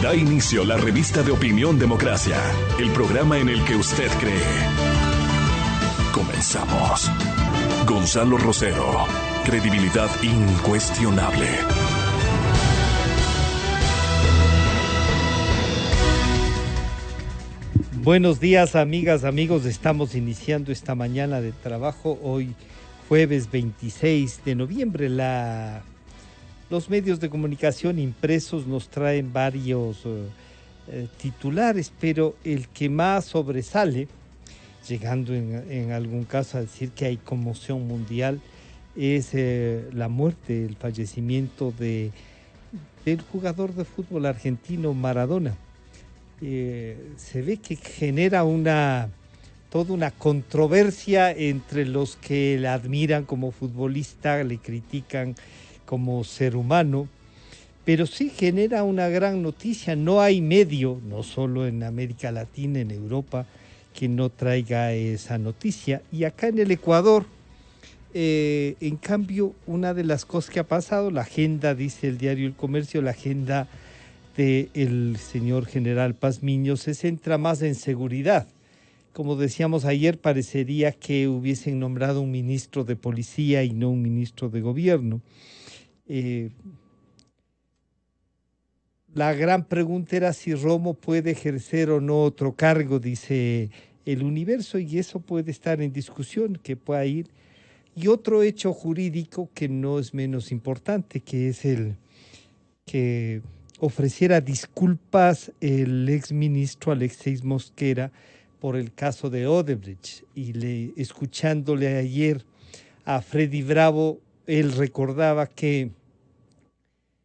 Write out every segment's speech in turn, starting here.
Da inicio la revista de Opinión Democracia, el programa en el que usted cree. Comenzamos. Gonzalo Rosero, credibilidad incuestionable. Buenos días, amigas, amigos. Estamos iniciando esta mañana de trabajo, hoy jueves 26 de noviembre. Los medios de comunicación impresos nos traen varios titulares, pero el que más sobresale, llegando en algún caso a decir que hay conmoción mundial, es la muerte, el fallecimiento del jugador de fútbol argentino Maradona. Se ve que genera toda una controversia entre los que la admiran como futbolista, le critican como ser humano, pero sí genera una gran noticia. No hay medio, no solo en América Latina, en Europa, que no traiga esa noticia. Y acá en el Ecuador, en cambio, una de las cosas que ha pasado, la agenda, dice el diario El Comercio, la agenda del señor general Pazmiño se centra más en seguridad. Como decíamos ayer, parecería que hubiesen nombrado un ministro de policía y no un ministro de gobierno. La gran pregunta era si Romo puede ejercer o no otro cargo, dice El Universo, y eso puede estar en discusión, que pueda ir. Y otro hecho jurídico que no es menos importante, que es el que ofreciera disculpas el exministro Alexei Mosquera por el caso de Odebrecht. Y escuchándole ayer a Freddy Bravo, él recordaba que,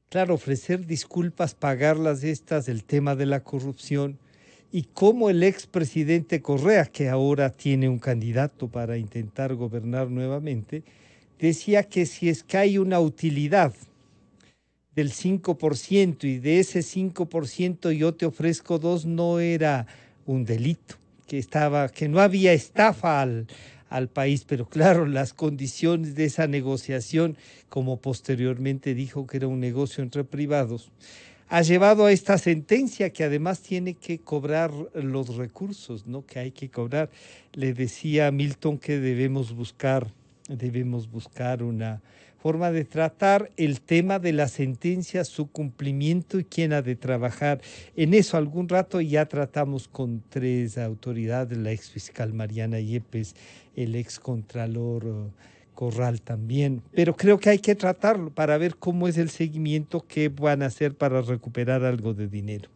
claro, ofrecer disculpas, pagarlas el tema de la corrupción, y cómo el expresidente Correa, que ahora tiene un candidato para intentar gobernar nuevamente, decía que si es que hay una utilidad del 5% y de ese 5% yo te ofrezco 2, no era un delito, que no había estafa al país. Pero claro, las condiciones de esa negociación, como posteriormente dijo que era un negocio entre privados, ha llevado a esta sentencia, que además tiene que cobrar los recursos, ¿no?, que hay que cobrar. Le decía a Milton que debemos buscar una forma de tratar el tema de la sentencia, su cumplimiento y quién ha de trabajar en eso. Algún rato ya tratamos con 3 autoridades, la exfiscal Mariana Yepes, el excontralor Corral también, pero creo que hay que tratarlo para ver cómo es el seguimiento que van a hacer para recuperar algo de dinero.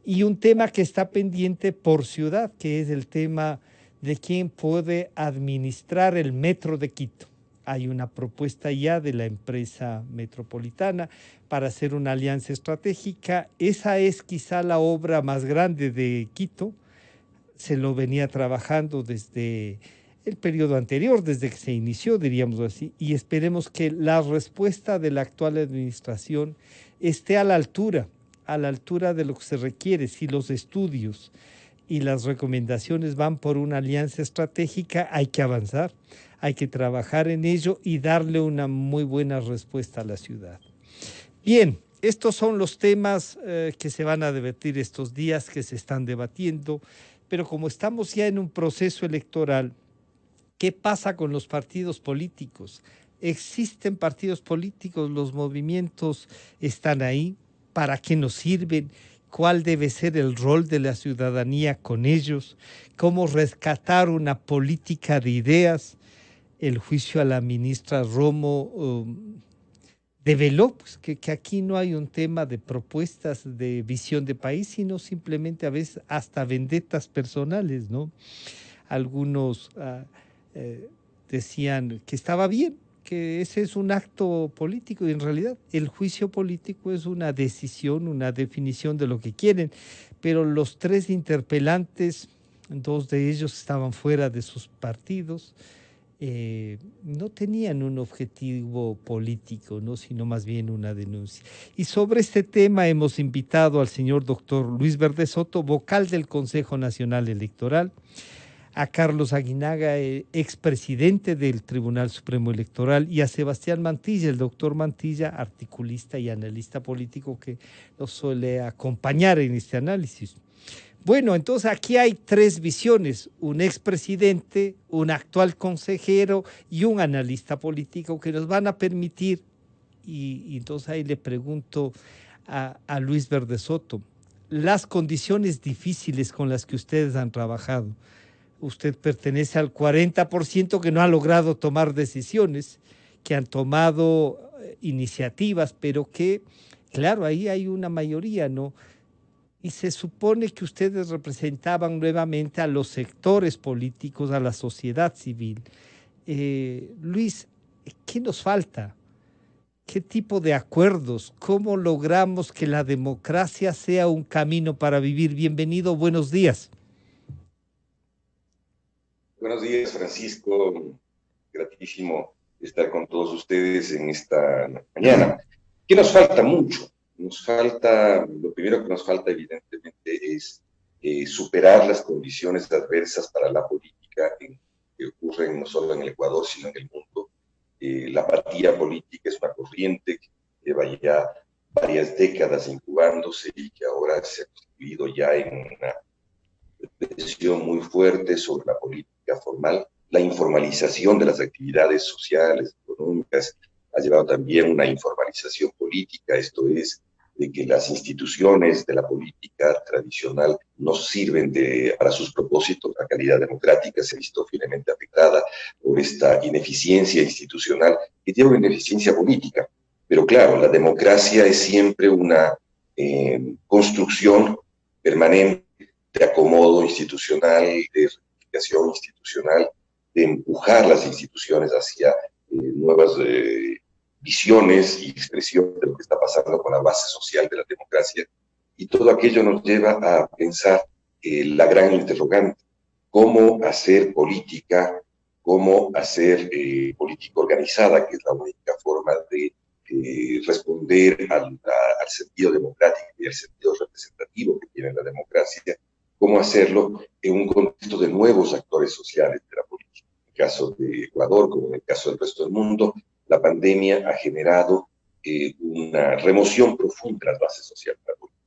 Y un tema que está pendiente por ciudad, que es el tema de quién puede administrar el metro de Quito. Hay una propuesta ya de la empresa metropolitana para hacer una alianza estratégica. Esa es quizá la obra más grande de Quito. Se lo venía trabajando desde el periodo anterior, desde que se inició, diríamos así, y esperemos que la respuesta de la actual administración esté a la altura de lo que se requiere. Si los estudios y las recomendaciones van por una alianza estratégica, hay que avanzar, hay que trabajar en ello y darle una muy buena respuesta a la ciudad. Bien, estos son los temas que se van a debatir estos días, que se están debatiendo, pero como estamos ya en un proceso electoral, ¿qué pasa con los partidos políticos? ¿Existen partidos políticos? ¿Los movimientos están ahí? ¿Para qué nos sirven? ¿Cuál debe ser el rol de la ciudadanía con ellos? ¿Cómo rescatar una política de ideas? El juicio a la ministra Romo develó pues, que aquí no hay un tema de propuestas de visión de país, sino simplemente a veces hasta vendetas personales, ¿no? Algunos decían que estaba bien, que ese es un acto político, y en realidad el juicio político es una decisión, una definición de lo que quieren. Pero los 3 interpelantes, 2 de ellos estaban fuera de sus partidos, no tenían un objetivo político, ¿no?, sino más bien una denuncia. Y sobre este tema hemos invitado al señor doctor Luis Verde Soto, vocal del Consejo Nacional Electoral, a Carlos Aguinaga, expresidente del Tribunal Supremo Electoral, y a Sebastián Mantilla, el doctor Mantilla, articulista y analista político que nos suele acompañar en este análisis. Bueno, entonces aquí hay tres visiones: un expresidente, un actual consejero y un analista político que nos van a permitir, y entonces ahí le pregunto a Luis Verde Soto, las condiciones difíciles con las que ustedes han trabajado. Usted pertenece al 40% que no ha logrado tomar decisiones, que han tomado iniciativas, pero que, claro, ahí hay una mayoría, ¿no? Y se supone que ustedes representaban nuevamente a los sectores políticos, a la sociedad civil. Luis, ¿qué nos falta? ¿Qué tipo de acuerdos? ¿Cómo logramos que la democracia sea un camino para vivir? Bienvenido, buenos días. Buenos días, Francisco. Gratísimo estar con todos ustedes en esta mañana. ¿Qué nos falta? Mucho. Lo primero que nos falta, evidentemente, es superar las condiciones adversas para la política que ocurren no solo en el Ecuador, sino en el mundo. La apatía política es una corriente que lleva ya varias décadas incubándose y que ahora se ha constituido ya en una presión muy fuerte sobre la política formal. La informalización de las actividades sociales, económicas, ha llevado también una informalización política, esto es, de que las instituciones de la política tradicional no sirven para sus propósitos. La calidad democrática se ha visto finalmente afectada por esta ineficiencia institucional que tiene una ineficiencia política. Pero claro, la democracia es siempre una construcción permanente de acomodo institucional, de rectificación institucional, de empujar las instituciones hacia nuevas visiones y expresiones de lo que está pasando con la base social de la democracia. Y todo aquello nos lleva a pensar la gran interrogante: cómo hacer política, cómo hacer política organizada, que es la única forma de responder al sentido democrático y al sentido representativo que tiene la democracia. Cómo hacerlo en un contexto de nuevos actores sociales de la política. En el caso de Ecuador, como en el caso del resto del mundo, la pandemia ha generado una remoción profunda de las bases sociales de la política.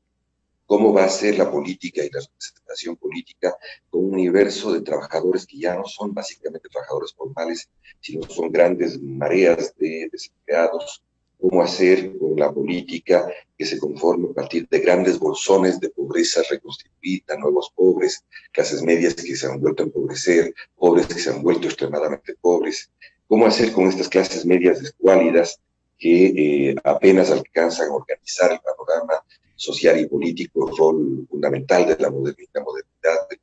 ¿Cómo va a ser la política y la representación política con un universo de trabajadores que ya no son básicamente trabajadores formales, sino son grandes mareas de desempleados? ¿Cómo hacer con la política que se conforme a partir de grandes bolsones de pobreza reconstituida, nuevos pobres, clases medias que se han vuelto a empobrecer, pobres que se han vuelto extremadamente pobres? ¿Cómo hacer con estas clases medias escuálidas que apenas alcanzan a organizar el panorama social y político, rol fundamental de la modernidad de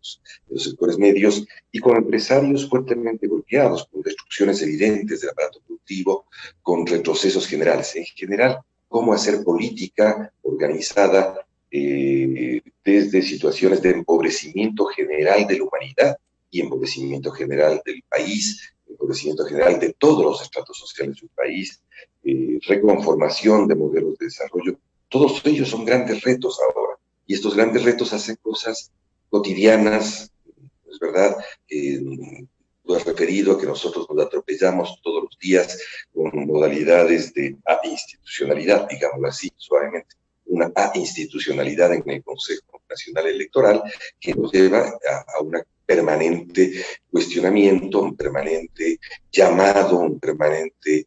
los sectores medios, y con empresarios fuertemente golpeados, con destrucciones evidentes del aparato productivo, con retrocesos generales? En general, cómo hacer política organizada desde situaciones de empobrecimiento general de la humanidad y empobrecimiento general del país, empobrecimiento general de todos los estratos sociales de un país, reconformación de modelos de desarrollo. Todos ellos son grandes retos ahora, y estos grandes retos hacen cosas cotidianas. Es verdad, tú has referido a que nosotros nos atropellamos todos los días con modalidades de institucionalidad, digámoslo así, suavemente, una institucionalidad en el Consejo Nacional Electoral que nos lleva a una permanente cuestionamiento, un permanente llamado, un permanente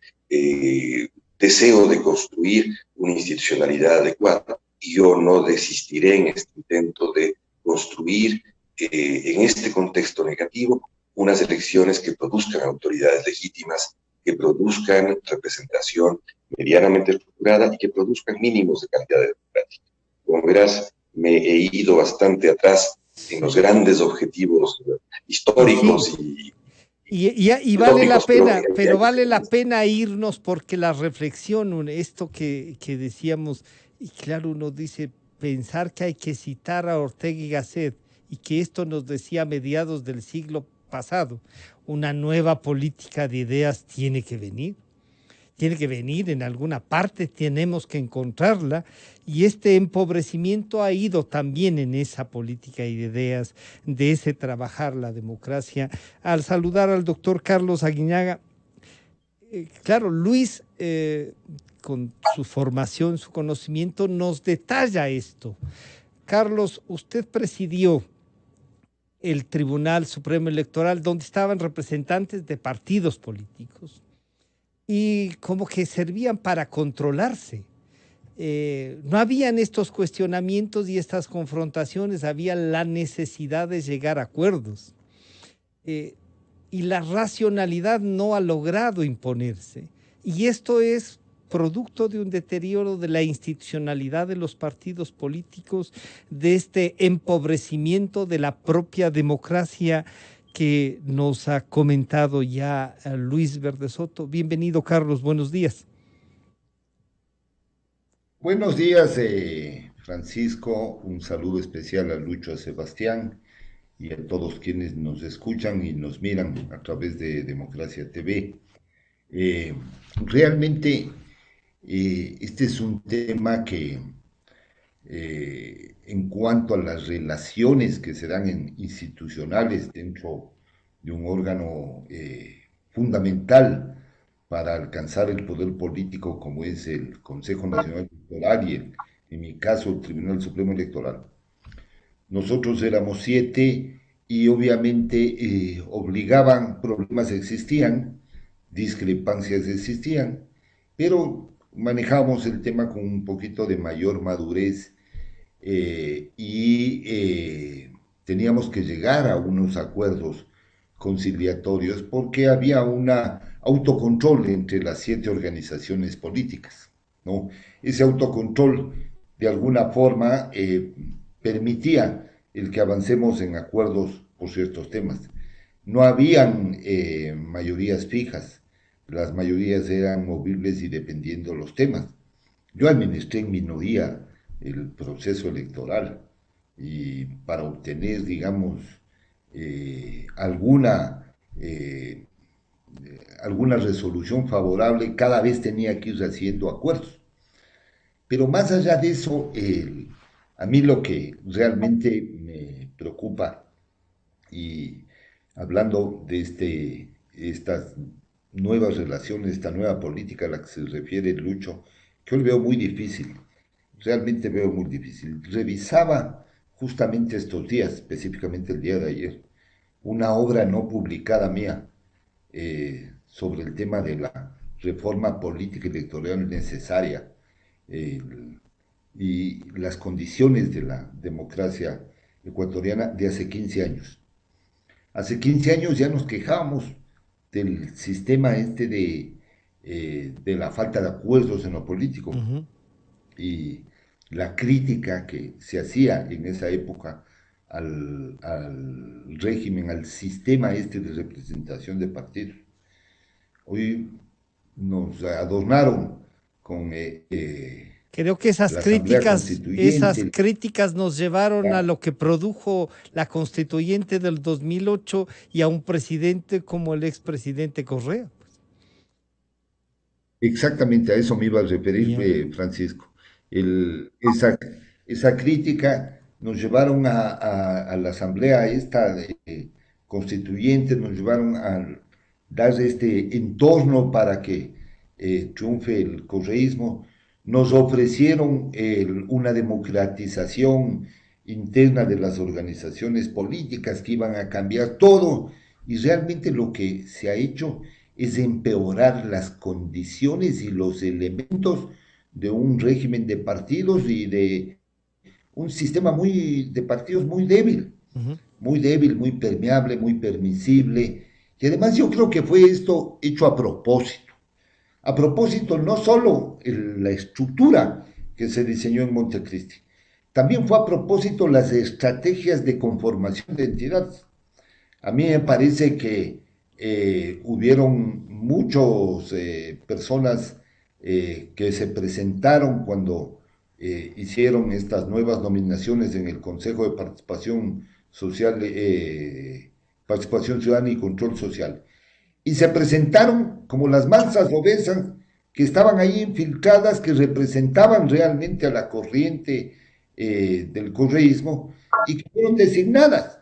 deseo de construir una institucionalidad adecuada. Y yo no desistiré en este intento de construir en este contexto negativo unas elecciones que produzcan autoridades legítimas, que produzcan representación medianamente estructurada y que produzcan mínimos de calidad democrática. Como verás, me he ido bastante atrás en los grandes objetivos históricos sí. Y vale la pena, pero vale la pena irnos, porque la reflexión, esto que decíamos, y claro, uno dice, pensar que hay que citar a Ortega y Gasset, y que esto nos decía a mediados del siglo pasado, una nueva política de ideas tiene que venir. tiene que venir en alguna parte, tenemos que encontrarla, y este empobrecimiento ha ido también en esa política de ideas, de ese trabajar la democracia. Al saludar al doctor Carlos Aguinaga, claro, Luis, con su formación, su conocimiento, nos detalla esto. Carlos, usted presidió el Tribunal Supremo Electoral, donde estaban representantes de partidos políticos y como que servían para controlarse. No habían estos cuestionamientos y estas confrontaciones, había la necesidad de llegar a acuerdos. Y la racionalidad no ha logrado imponerse. Y esto es producto de un deterioro de la institucionalidad de los partidos políticos, de este empobrecimiento de la propia democracia que nos ha comentado ya Luis Verde Soto. Bienvenido, Carlos, buenos días. Buenos días, Francisco. Un saludo especial a Lucho, a Sebastián y a todos quienes nos escuchan y nos miran a través de Democracia TV. Realmente este es un tema que en cuanto a las relaciones que se dan institucionales dentro de un órgano fundamental para alcanzar el poder político como es el Consejo Nacional Electoral y en mi caso el Tribunal Supremo Electoral. Nosotros éramos 7 y obviamente obligaban, problemas existían, discrepancias existían, pero manejamos el tema con un poquito de mayor madurez y teníamos que llegar a unos acuerdos conciliatorios porque había un autocontrol entre las 7 organizaciones políticas, ¿no? Ese autocontrol de alguna forma permitía el que avancemos en acuerdos por ciertos temas. No habían mayorías fijas, las mayorías eran movibles y dependiendo de los temas. Yo administré en minoría el proceso electoral y para obtener, digamos, alguna, alguna resolución favorable, cada vez tenía que ir haciendo acuerdos. Pero más allá de eso, a mí lo que realmente me preocupa, y hablando de estas nuevas relaciones, esta nueva política a la que se refiere Lucho, que hoy veo muy difícil, realmente veo muy difícil. Revisaba justamente estos días, específicamente el día de ayer, una obra no publicada mía sobre el tema de la reforma política electoral necesaria eh, y las condiciones de la democracia ecuatoriana de hace 15 años. Hace 15 años ya nos quejábamos del sistema de la falta de acuerdos en lo político y la crítica que se hacía en esa época al régimen, al sistema de representación de partidos. Hoy nos adornaron con Creo que la Asamblea esas Constituyente. críticas nos llevaron a lo que produjo la constituyente del 2008 y a un presidente como el expresidente Correa. Exactamente a eso me iba a referir, Yeah. Francisco. Esa crítica nos llevaron a la asamblea constituyente, nos llevaron a dar este entorno para que triunfe el correísmo, nos ofrecieron una democratización interna de las organizaciones políticas que iban a cambiar todo, y realmente lo que se ha hecho es empeorar las condiciones y los elementos de un régimen de partidos y de un sistema de partidos muy débil, muy permeable, muy permisible. Y además yo creo que fue esto hecho a propósito. A propósito, no solo la estructura que se diseñó en Montecristi, también fue a propósito las estrategias de conformación de entidades. A mí me parece que hubieron muchas personas que se presentaron cuando hicieron estas nuevas nominaciones en el Consejo de Participación Social, Participación Ciudadana y Control Social. Y se presentaron como las masas obesas que estaban ahí infiltradas, que representaban realmente a la corriente del correísmo y que fueron designadas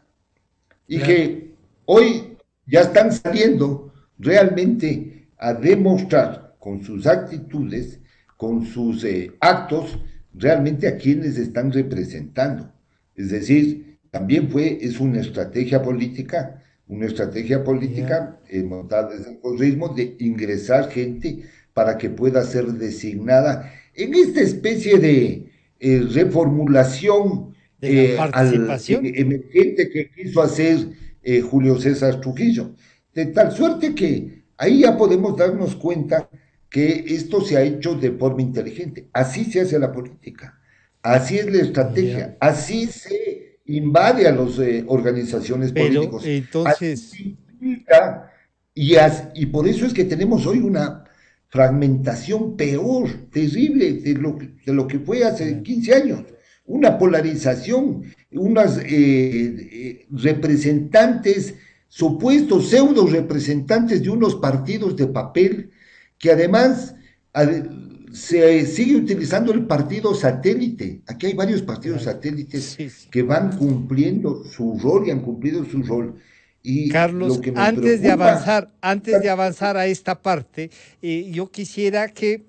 y Claro. que hoy ya están saliendo realmente a demostrar con sus actitudes, con sus actos, realmente a quienes están representando. Es decir, también es una estrategia Ya. política montada desde el correísmo de ingresar gente para que pueda ser designada en esta especie de reformulación De la al participación. emergente que quiso hacer Julio César Trujillo. De tal suerte que ahí ya podemos darnos cuenta que esto se ha hecho de forma inteligente. Así se hace la política, así es la Ya. estrategia, así se invade a las organizaciones Pero políticos, así entonces, se implica y por eso es que tenemos hoy una fragmentación peor, terrible de lo que fue hace claro. 15 años, una polarización, unas representantes, supuestos pseudo representantes de unos partidos de papel que además se sigue utilizando el partido satélite. Aquí hay varios partidos Claro. satélites Sí, sí. que van cumpliendo su rol y han cumplido su rol. Y lo Carlos, que nos preocupa, antes de avanzar a esta parte, yo quisiera que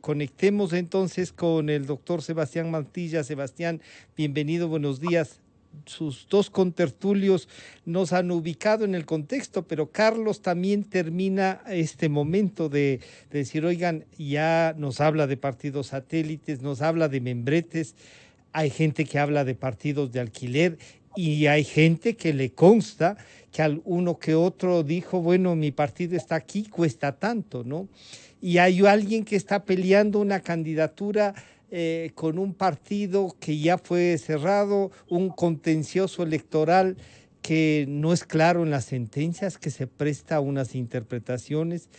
conectemos entonces con el doctor Sebastián Mantilla. Sebastián, bienvenido, buenos días. Sus dos contertulios nos han ubicado en el contexto, pero Carlos también termina este momento de decir, oigan, ya nos habla de partidos satélites, nos habla de membretes, hay gente que habla de partidos de alquiler y hay gente que le consta que uno que otro dijo, bueno, mi partido está aquí, cuesta tanto, ¿no? Y hay alguien que está peleando una candidatura con un partido que ya fue cerrado, un contencioso electoral que no es claro en las sentencias, que se presta a unas interpretaciones.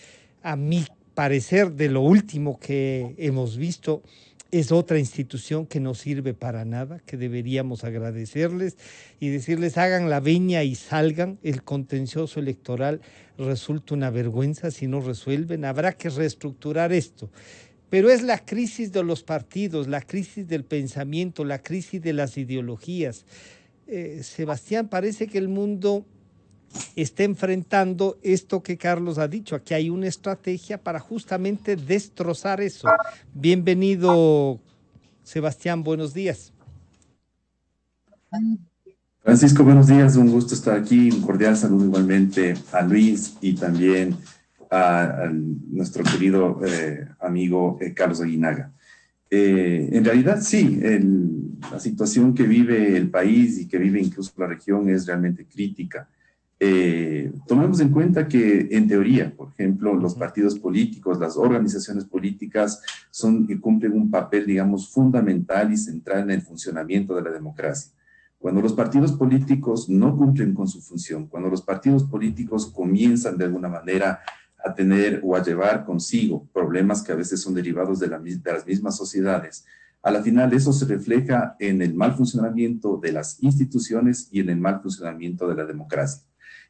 A mi parecer, de lo último que hemos visto, es otra institución que no sirve para nada, que deberíamos agradecerles y decirles hagan la veña y salgan. El contencioso electoral resulta una vergüenza si no resuelven. Habrá que reestructurar esto. Pero es la crisis de los partidos, la crisis del pensamiento, la crisis de las ideologías. Sebastián, parece que el mundo está enfrentando esto que Carlos ha dicho. Aquí hay una estrategia para justamente destrozar eso. Bienvenido, Sebastián, buenos días. Francisco, buenos días, un gusto estar aquí, un cordial saludo igualmente a Luis y también a nuestro querido amigo Carlos Aguinaga. En realidad sí, la situación que vive el país y que vive incluso la región es realmente crítica. Tomemos en cuenta que en teoría, por ejemplo, los partidos políticos, las organizaciones políticas cumplen un papel, digamos, fundamental y central en el funcionamiento de la democracia. Cuando los partidos políticos no cumplen con su función, cuando los partidos políticos comienzan de alguna manera a tener o a llevar consigo problemas que a veces son derivados de las mismas sociedades, a la final eso se refleja en el mal funcionamiento de las instituciones y en el mal funcionamiento de la democracia.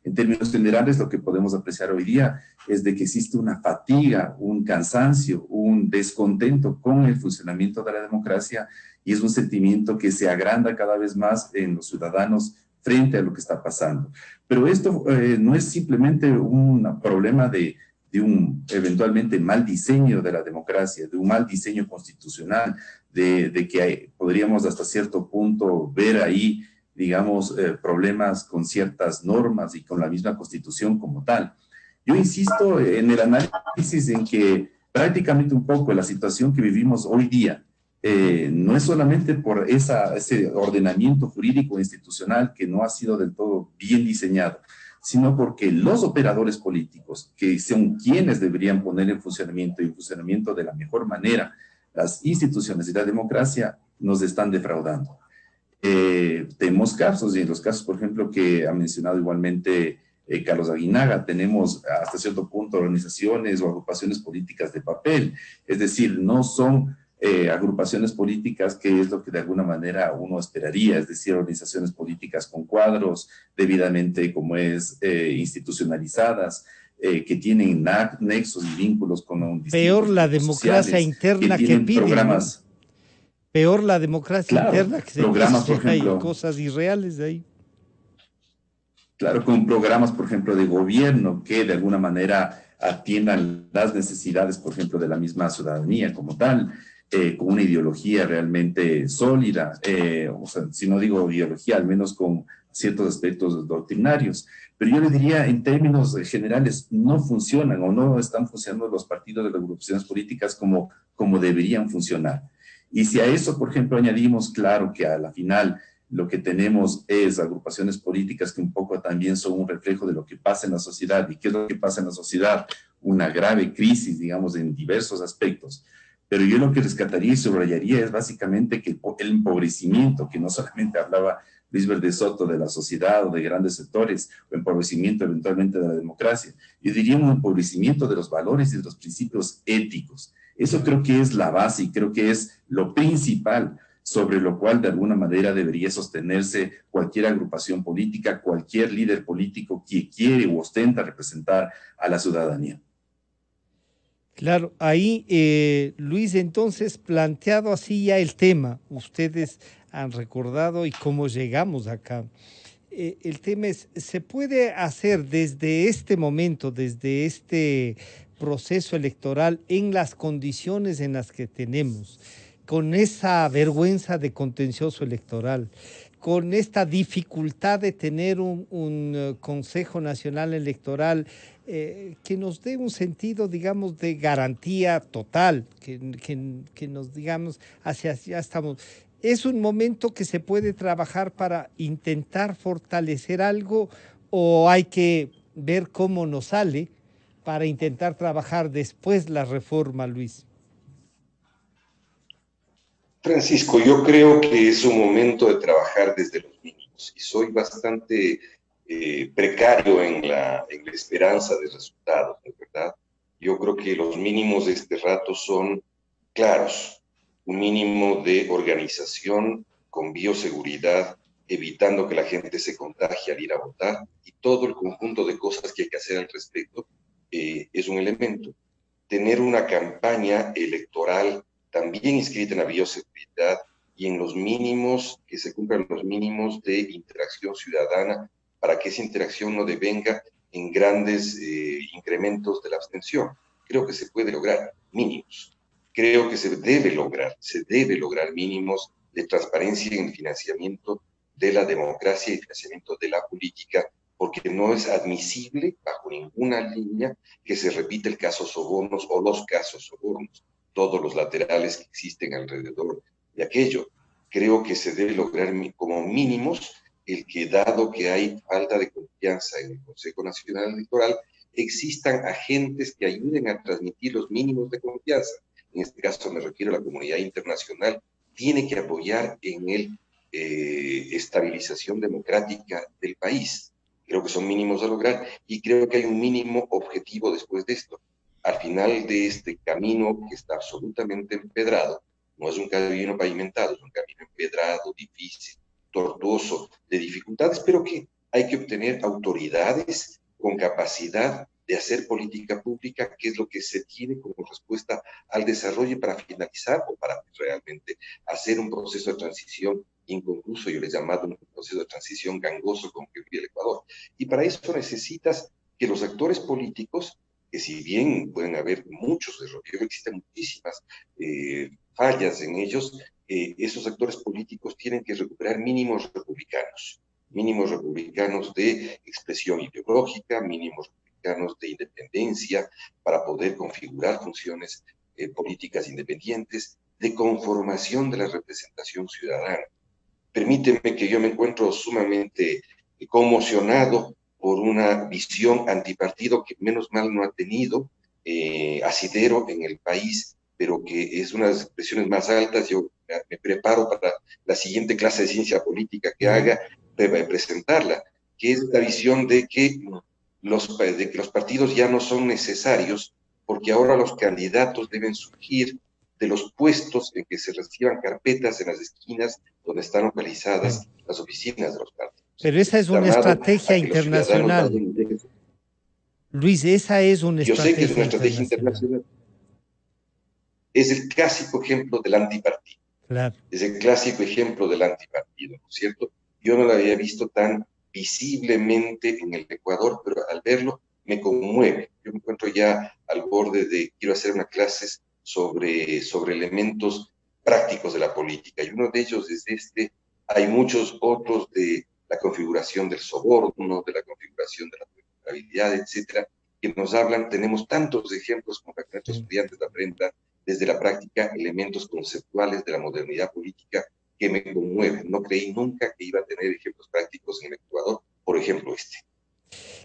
En términos generales, lo que podemos apreciar hoy día es de que existe una fatiga, un cansancio, un descontento con el funcionamiento de la democracia y es un sentimiento que se agranda cada vez más en los ciudadanos frente a lo que está pasando. Pero esto no es simplemente un problema de un eventualmente mal diseño de la democracia, de un mal diseño constitucional, de que podríamos hasta cierto punto ver ahí, digamos, problemas con ciertas normas y con la misma constitución como tal. Yo insisto en el análisis en que prácticamente un poco la situación que vivimos hoy día no es solamente por ese ordenamiento jurídico institucional que no ha sido del todo bien diseñado, sino porque los operadores políticos, que son quienes deberían poner en funcionamiento de la mejor manera las instituciones y la democracia, nos están defraudando. Tenemos casos, y en los casos, por ejemplo, que ha mencionado igualmente Carlos Aguinaga, tenemos hasta cierto punto organizaciones o agrupaciones políticas de papel, es decir, no son agrupaciones políticas, que es lo que de alguna manera uno esperaría, es decir, organizaciones políticas con cuadros debidamente como es institucionalizadas, que tienen nexos y vínculos con peor la democracia sociales, interna que que tienen piden, programas, ¿no? Peor la democracia claro, interna que se programas, por pide, hay ejemplo, cosas irreales de ahí. claro, con programas, por ejemplo, de gobierno que de alguna manera atiendan las necesidades, por ejemplo, de la misma ciudadanía como tal, con una ideología realmente sólida, o sea, si no digo ideología, al menos con ciertos aspectos doctrinarios. Pero yo le diría, en términos generales, no funcionan o no están funcionando los partidos de las agrupaciones políticas como deberían funcionar. Y si a eso, por ejemplo, añadimos, claro, que a la final lo que tenemos es agrupaciones políticas que un poco también son un reflejo de lo que pasa en la sociedad. ¿Y qué es lo que pasa en la sociedad? Una grave crisis, digamos, en diversos aspectos. Pero yo lo que rescataría y subrayaría es básicamente que el empobrecimiento, que no solamente hablaba Luis Verde Soto de la sociedad o de grandes sectores, o empobrecimiento eventualmente de la democracia, yo diría un empobrecimiento de los valores y de los principios éticos. Eso creo que es la base y creo que es lo principal sobre lo cual de alguna manera debería sostenerse cualquier agrupación política, cualquier líder político que quiere o ostenta representar a la ciudadanía. Claro, ahí, Luis, entonces, planteado así ya el tema, ustedes han recordado y cómo llegamos acá. El tema es, ¿se puede hacer desde este momento, desde este proceso electoral, en las condiciones en las que tenemos, con esa vergüenza de contencioso electoral, con esta dificultad de tener un Consejo Nacional Electoral que nos dé un sentido, digamos, de garantía total, que nos digamos, hacia allá estamos? ¿Es un momento que se puede trabajar para intentar fortalecer algo o hay que ver cómo nos sale para intentar trabajar después la reforma, Luis? Francisco, yo creo que es un momento de trabajar desde los mínimos y soy bastante precario en la esperanza de resultados, ¿no es verdad? Yo creo que los mínimos de este rato son claros, un mínimo de organización con bioseguridad, evitando que la gente se contagie al ir a votar y todo el conjunto de cosas que hay que hacer al respecto es un elemento. Tener una campaña electoral también inscrita en la bioseguridad y en los mínimos, que se cumplan los mínimos de interacción ciudadana para que esa interacción no devenga en grandes incrementos de la abstención. Creo que se puede lograr mínimos. Creo que se debe lograr mínimos de transparencia en el financiamiento de la democracia y financiamiento de la política, porque no es admisible bajo ninguna línea que se repita el caso sobornos o los casos sobornos, todos los laterales que existen alrededor de aquello. Creo que se debe lograr como mínimos el que, dado que hay falta de confianza en el Consejo Nacional Electoral, existan agentes que ayuden a transmitir los mínimos de confianza. En este caso me refiero a la comunidad internacional, tiene que apoyar en el estabilización democrática del país. Creo que son mínimos a lograr y creo que hay un mínimo objetivo después de esto. Al final de este camino que está absolutamente empedrado, no es un camino pavimentado, es un camino empedrado, difícil, tortuoso, de dificultades, pero que hay que obtener autoridades con capacidad de hacer política pública, que es lo que se tiene como respuesta al desarrollo para finalizar o para realmente hacer un proceso de transición inconcluso. Yo le he llamado un proceso de transición gangoso como que vive el Ecuador. Y para eso necesitas que los actores políticos, que si bien pueden haber muchos errores, existen muchísimas fallas en ellos, esos actores políticos tienen que recuperar mínimos republicanos de expresión ideológica, mínimos republicanos de independencia, para poder configurar funciones políticas independientes, de conformación de la representación ciudadana. Permíteme que yo me encuentro sumamente conmocionado por una visión antipartido que menos mal no ha tenido asidero en el país, pero que es una de las expresiones más altas. Yo me preparo para la siguiente clase de ciencia política que haga, presentarla, que es la visión de que los partidos ya no son necesarios, porque ahora los candidatos deben surgir de los puestos en que se reciban carpetas en las esquinas donde están localizadas las oficinas de los partidos. Pero esa es una estrategia internacional. Luis, esa es una Yo sé que es una estrategia estrategia internacional. Es el clásico ejemplo del antipartido. Claro. Es el clásico ejemplo del antipartido, ¿no es cierto? Yo no lo había visto tan visiblemente en el Ecuador, pero al verlo me conmueve. Yo me encuentro ya al borde de, quiero hacer una clase sobre elementos prácticos de la política, y uno de ellos es este. Hay muchos otros de la configuración del soborno, de la configuración de la vulnerabilidad, etcétera, que nos hablan. Tenemos tantos ejemplos como para que nuestros estudiantes aprendan desde la práctica elementos conceptuales de la modernidad política que me conmueven. No creí nunca que iba a tener ejemplos prácticos en el Ecuador, por ejemplo este.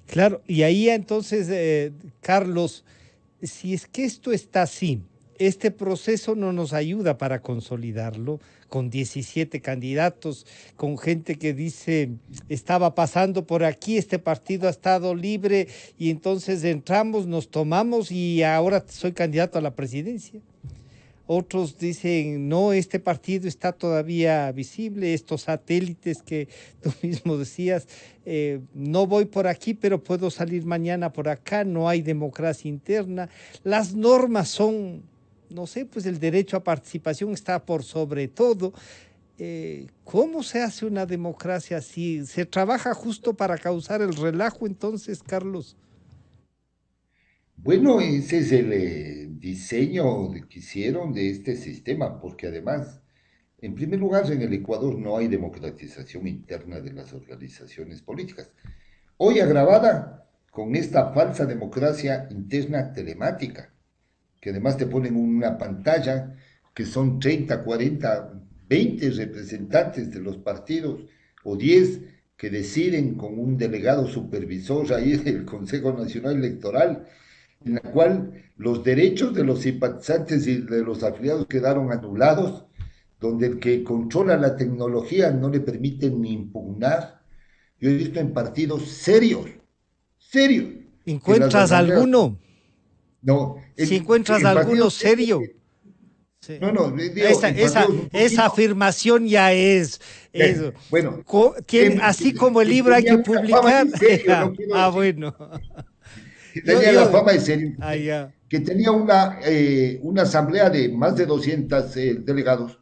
Claro, y ahí entonces, Carlos, si es que esto está así, este proceso no nos ayuda para consolidarlo, con 17 candidatos, con gente que dice, estaba pasando por aquí, este partido ha estado libre, y entonces entramos, nos tomamos y ahora soy candidato a la presidencia. Otros dicen, no, este partido está todavía visible, estos satélites que tú mismo decías, no voy por aquí, pero puedo salir mañana por acá, no hay democracia interna. Las normas son, no sé, pues el derecho a participación está por sobre todo. ¿Cómo se hace una democracia así? ¿Se trabaja justo para causar el relajo entonces, Carlos? Bueno, ese es el diseño que hicieron de este sistema, porque además, en primer lugar, en el Ecuador no hay democratización interna de las organizaciones políticas. Hoy agravada con esta falsa democracia interna telemática, que además te ponen una pantalla que son 30, 40, 20 representantes de los partidos o 10 que deciden con un delegado supervisor ahí del Consejo Nacional Electoral, en la cual los derechos de los simpatizantes y de los afiliados quedaron anulados, donde el que controla la tecnología no le permiten ni impugnar. Yo he visto en partidos serios, serios, que las ¿Encuentras asambleas... alguno? No, Si encuentras alguno serio. Sí. No, no, digo, Esa afirmación ya es eso. Bueno, Así como el libro hay que publicar. Serio, no quiero decir, bueno. que tenía la fama de serio, ya. que tenía una asamblea de más de 200 delegados,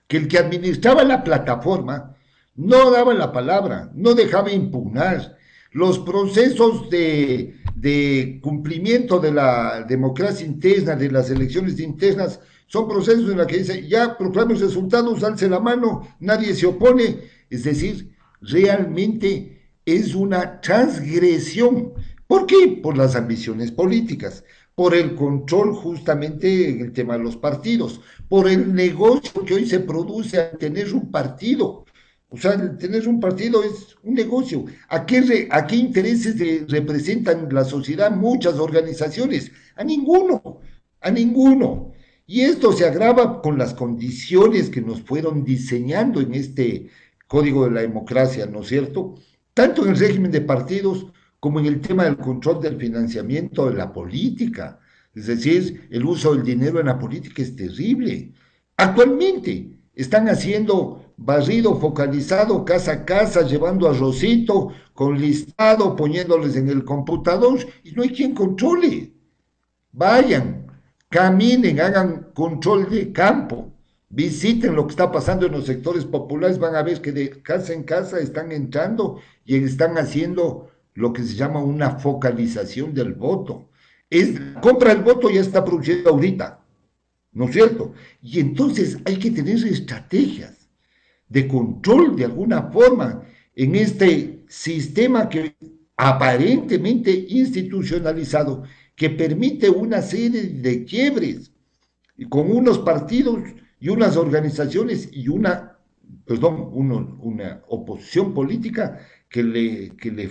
que el que administraba la plataforma no daba la palabra, no dejaba impugnar. Los procesos de cumplimiento de la democracia interna, de las elecciones internas, son procesos en los que dice, ya proclame resultados, alce la mano, nadie se opone. Es decir, realmente es una transgresión. ¿Por qué? Por las ambiciones políticas, por el control justamente en el tema de los partidos, por el negocio que hoy se produce al tener un partido. O sea, el tener un partido es un negocio. ¿A qué intereses representan la sociedad muchas organizaciones? A ninguno, a ninguno. Y esto se agrava con las condiciones que nos fueron diseñando en este Código de la Democracia, ¿no es cierto? Tanto en el régimen de partidos como en el tema del control del financiamiento de la política. Es decir, el uso del dinero en la política es terrible. Actualmente están haciendo barrido focalizado casa a casa, llevando arrocito con listado, poniéndoles en el computador y no hay quien controle. Vayan, caminen, hagan control de campo, visiten lo que está pasando en los sectores populares, van a ver que de casa en casa están entrando y están haciendo lo que se llama una focalización del voto. Compra el voto ya está produciendo ahorita, ¿no es cierto? Y entonces hay que tener estrategias de control de alguna forma en este sistema que aparentemente institucionalizado, que permite una serie de quiebres con unos partidos y unas organizaciones y una oposición política que le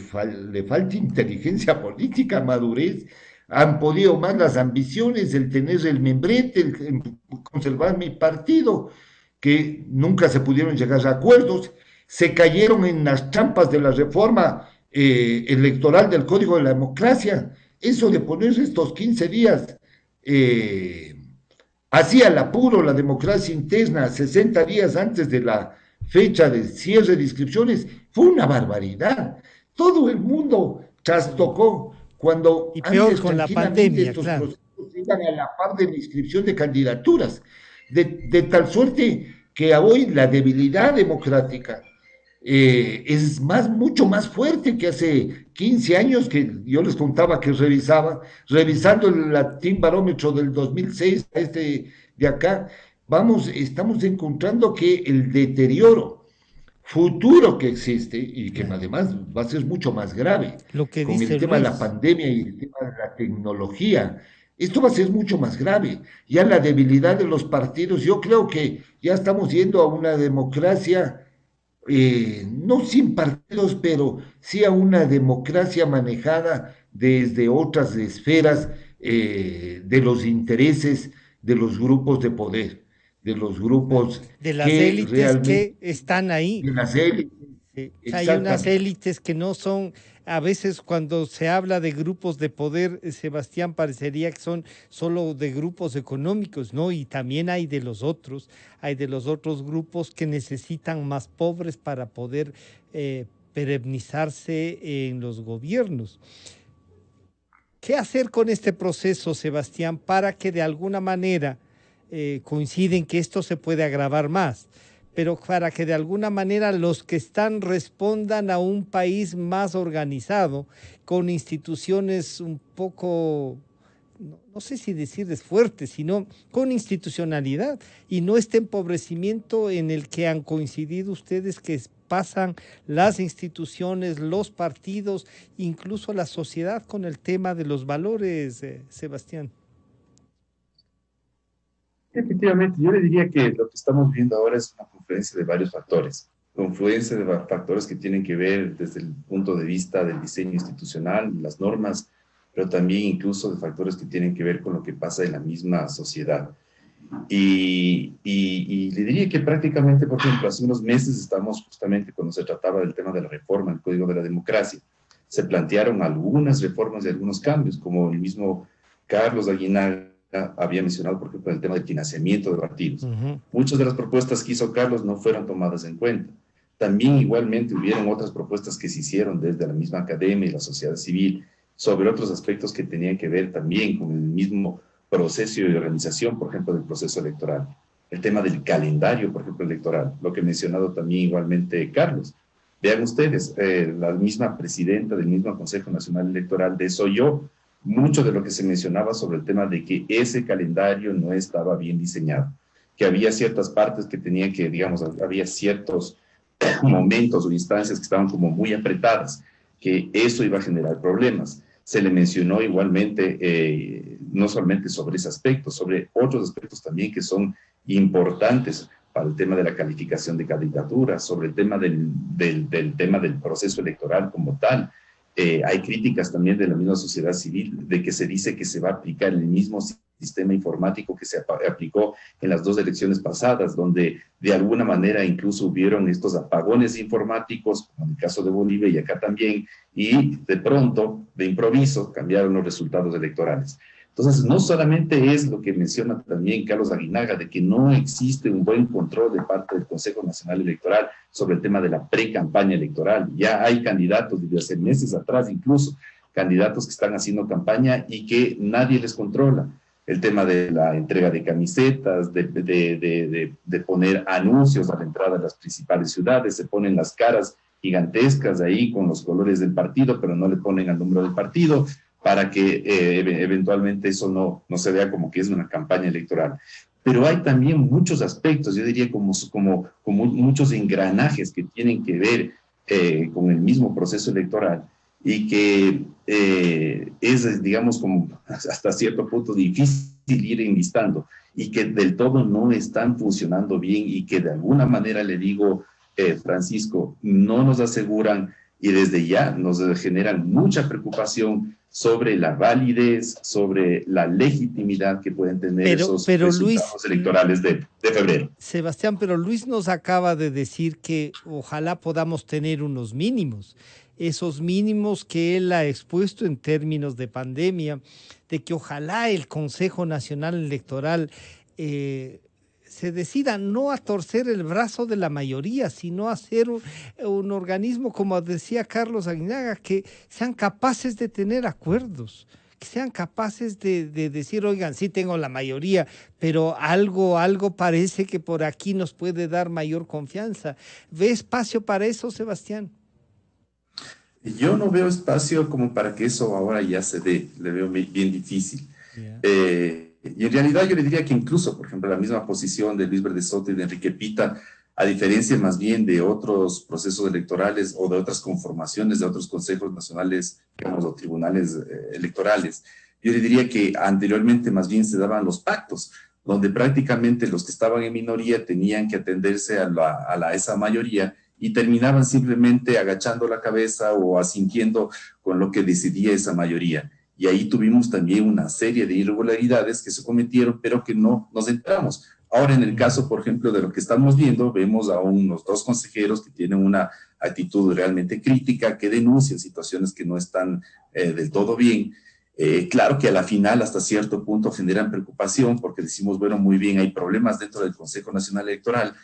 falta inteligencia política, madurez. Han podido más las ambiciones, el tener el membrete, el conservar mi partido, que nunca se pudieron llegar a acuerdos, se cayeron en las trampas de la reforma electoral del Código de la Democracia. Eso de poner estos 15 días hacía al apuro la democracia interna 60 días antes de la fecha de cierre de inscripciones, fue una barbaridad. Todo el mundo trastocó cuando Y peor antes con la tranquilamente pandemia, estos claro. procesos iban a la par de la inscripción de candidaturas, de tal suerte que hoy la debilidad democrática es mucho más fuerte que hace 15 años que yo les contaba que revisando el Latin Barómetro del 2006, de acá, estamos encontrando que el deterioro futuro que existe y que Claro. además va a ser mucho más grave Lo que con el dice tema de la Luis. pandemia y el tema de la tecnología. Esto va a ser mucho más grave. Ya la debilidad de los partidos, yo creo que ya estamos yendo a una democracia no sin partidos, pero sí a una democracia manejada desde otras esferas de los intereses de los grupos de poder, de los grupos De las que élites realmente, que están ahí. de las élites, Hay unas exactamente. élites que no son, a veces cuando se habla de grupos de poder, Sebastián, parecería que son solo de grupos económicos, ¿no? Y también hay de los otros grupos que necesitan más pobres para poder perennizarse en los gobiernos. ¿Qué hacer con este proceso, Sebastián, para que de alguna manera coinciden que esto se puede agravar más, pero para que de alguna manera los que están respondan a un país más organizado, con instituciones un poco, no sé si decirles fuertes, sino con institucionalidad y no este empobrecimiento en el que han coincidido ustedes que pasan las instituciones, los partidos, incluso la sociedad con el tema de los valores, Sebastián? Efectivamente, yo le diría que lo que estamos viendo ahora es una confluencia de varios factores, confluencia de factores que tienen que ver desde el punto de vista del diseño institucional, las normas, pero también incluso de factores que tienen que ver con lo que pasa en la misma sociedad. Y le diría que prácticamente, por ejemplo, hace unos meses estamos justamente cuando se trataba del tema de la reforma del Código de la Democracia. Se plantearon algunas reformas y algunos cambios, como el mismo Carlos Aguinaga había mencionado, por ejemplo, el tema del financiamiento de partidos. Muchas de las propuestas que hizo Carlos no fueron tomadas en cuenta. También igualmente hubieron otras propuestas que se hicieron desde la misma academia y la sociedad civil sobre otros aspectos que tenían que ver también con el mismo proceso de organización, por ejemplo, del proceso electoral. El tema del calendario, por ejemplo, electoral, lo que ha mencionado también igualmente Carlos. Vean ustedes, la misma presidenta del mismo Consejo Nacional Electoral desoyó mucho de lo que se mencionaba sobre el tema de que ese calendario no estaba bien diseñado, que había ciertas partes que tenían que, digamos, había ciertos momentos o instancias que estaban como muy apretadas, que eso iba a generar problemas. Se le mencionó igualmente, no solamente sobre ese aspecto, sobre otros aspectos también que son importantes para el tema de la calificación de candidaturas, sobre el tema del tema del proceso electoral como tal. Hay críticas también de la misma sociedad civil de que se dice que se va a aplicar el mismo sistema informático que se aplicó en las dos elecciones pasadas, donde de alguna manera incluso hubieron estos apagones informáticos, como en el caso de Bolivia y acá también, y de pronto, de improviso, cambiaron los resultados electorales. Entonces, no solamente es lo que menciona también Carlos Aguinaga, de que no existe un buen control de parte del Consejo Nacional Electoral sobre el tema de la pre-campaña electoral. Ya hay candidatos desde hace meses atrás, incluso candidatos que están haciendo campaña y que nadie les controla. El tema de la entrega de camisetas, de poner anuncios a la entrada de las principales ciudades, se ponen las caras gigantescas ahí con los colores del partido, pero no le ponen al número del partido, para que eventualmente eso no se vea como que es una campaña electoral. Pero hay también muchos aspectos, yo diría como muchos engranajes que tienen que ver con el mismo proceso electoral y que es, digamos, como hasta cierto punto difícil ir enlistando y que del todo no están funcionando bien y que de alguna manera, le digo, Francisco, no nos aseguran y desde ya nos generan mucha preocupación sobre la validez, sobre la legitimidad que pueden tener esos resultados Luis, electorales de febrero. Sebastián, pero Luis nos acaba de decir que ojalá podamos tener unos mínimos, esos mínimos que él ha expuesto en términos de pandemia, de que ojalá el Consejo Nacional Electoral se decida no a torcer el brazo de la mayoría, sino a ser un organismo, como decía Carlos Aguinaga, que sean capaces de tener acuerdos, que sean capaces de decir, oigan, sí tengo la mayoría, pero algo parece que por aquí nos puede dar mayor confianza. ¿Ve espacio para eso, Sebastián? Yo no veo espacio como para que eso ahora ya se dé, le veo bien difícil. Yeah. Y en realidad yo le diría que incluso, por ejemplo, la misma posición de Luis Verde Soto y de Enrique Pita, a diferencia más bien de otros procesos electorales o de otras conformaciones de otros consejos nacionales, digamos, o tribunales electorales, yo le diría que anteriormente más bien se daban los pactos, donde prácticamente los que estaban en minoría tenían que atenderse a esa mayoría y terminaban simplemente agachando la cabeza o asintiendo con lo que decidía esa mayoría. Y ahí tuvimos también una serie de irregularidades que se cometieron, pero que no nos entramos. Ahora, en el caso, por ejemplo, de lo que estamos viendo, vemos a unos dos consejeros que tienen una actitud realmente crítica, que denuncian situaciones que no están del todo bien. Claro que a la final, hasta cierto punto, generan preocupación porque decimos, bueno, muy bien, hay problemas dentro del Consejo Nacional Electoral,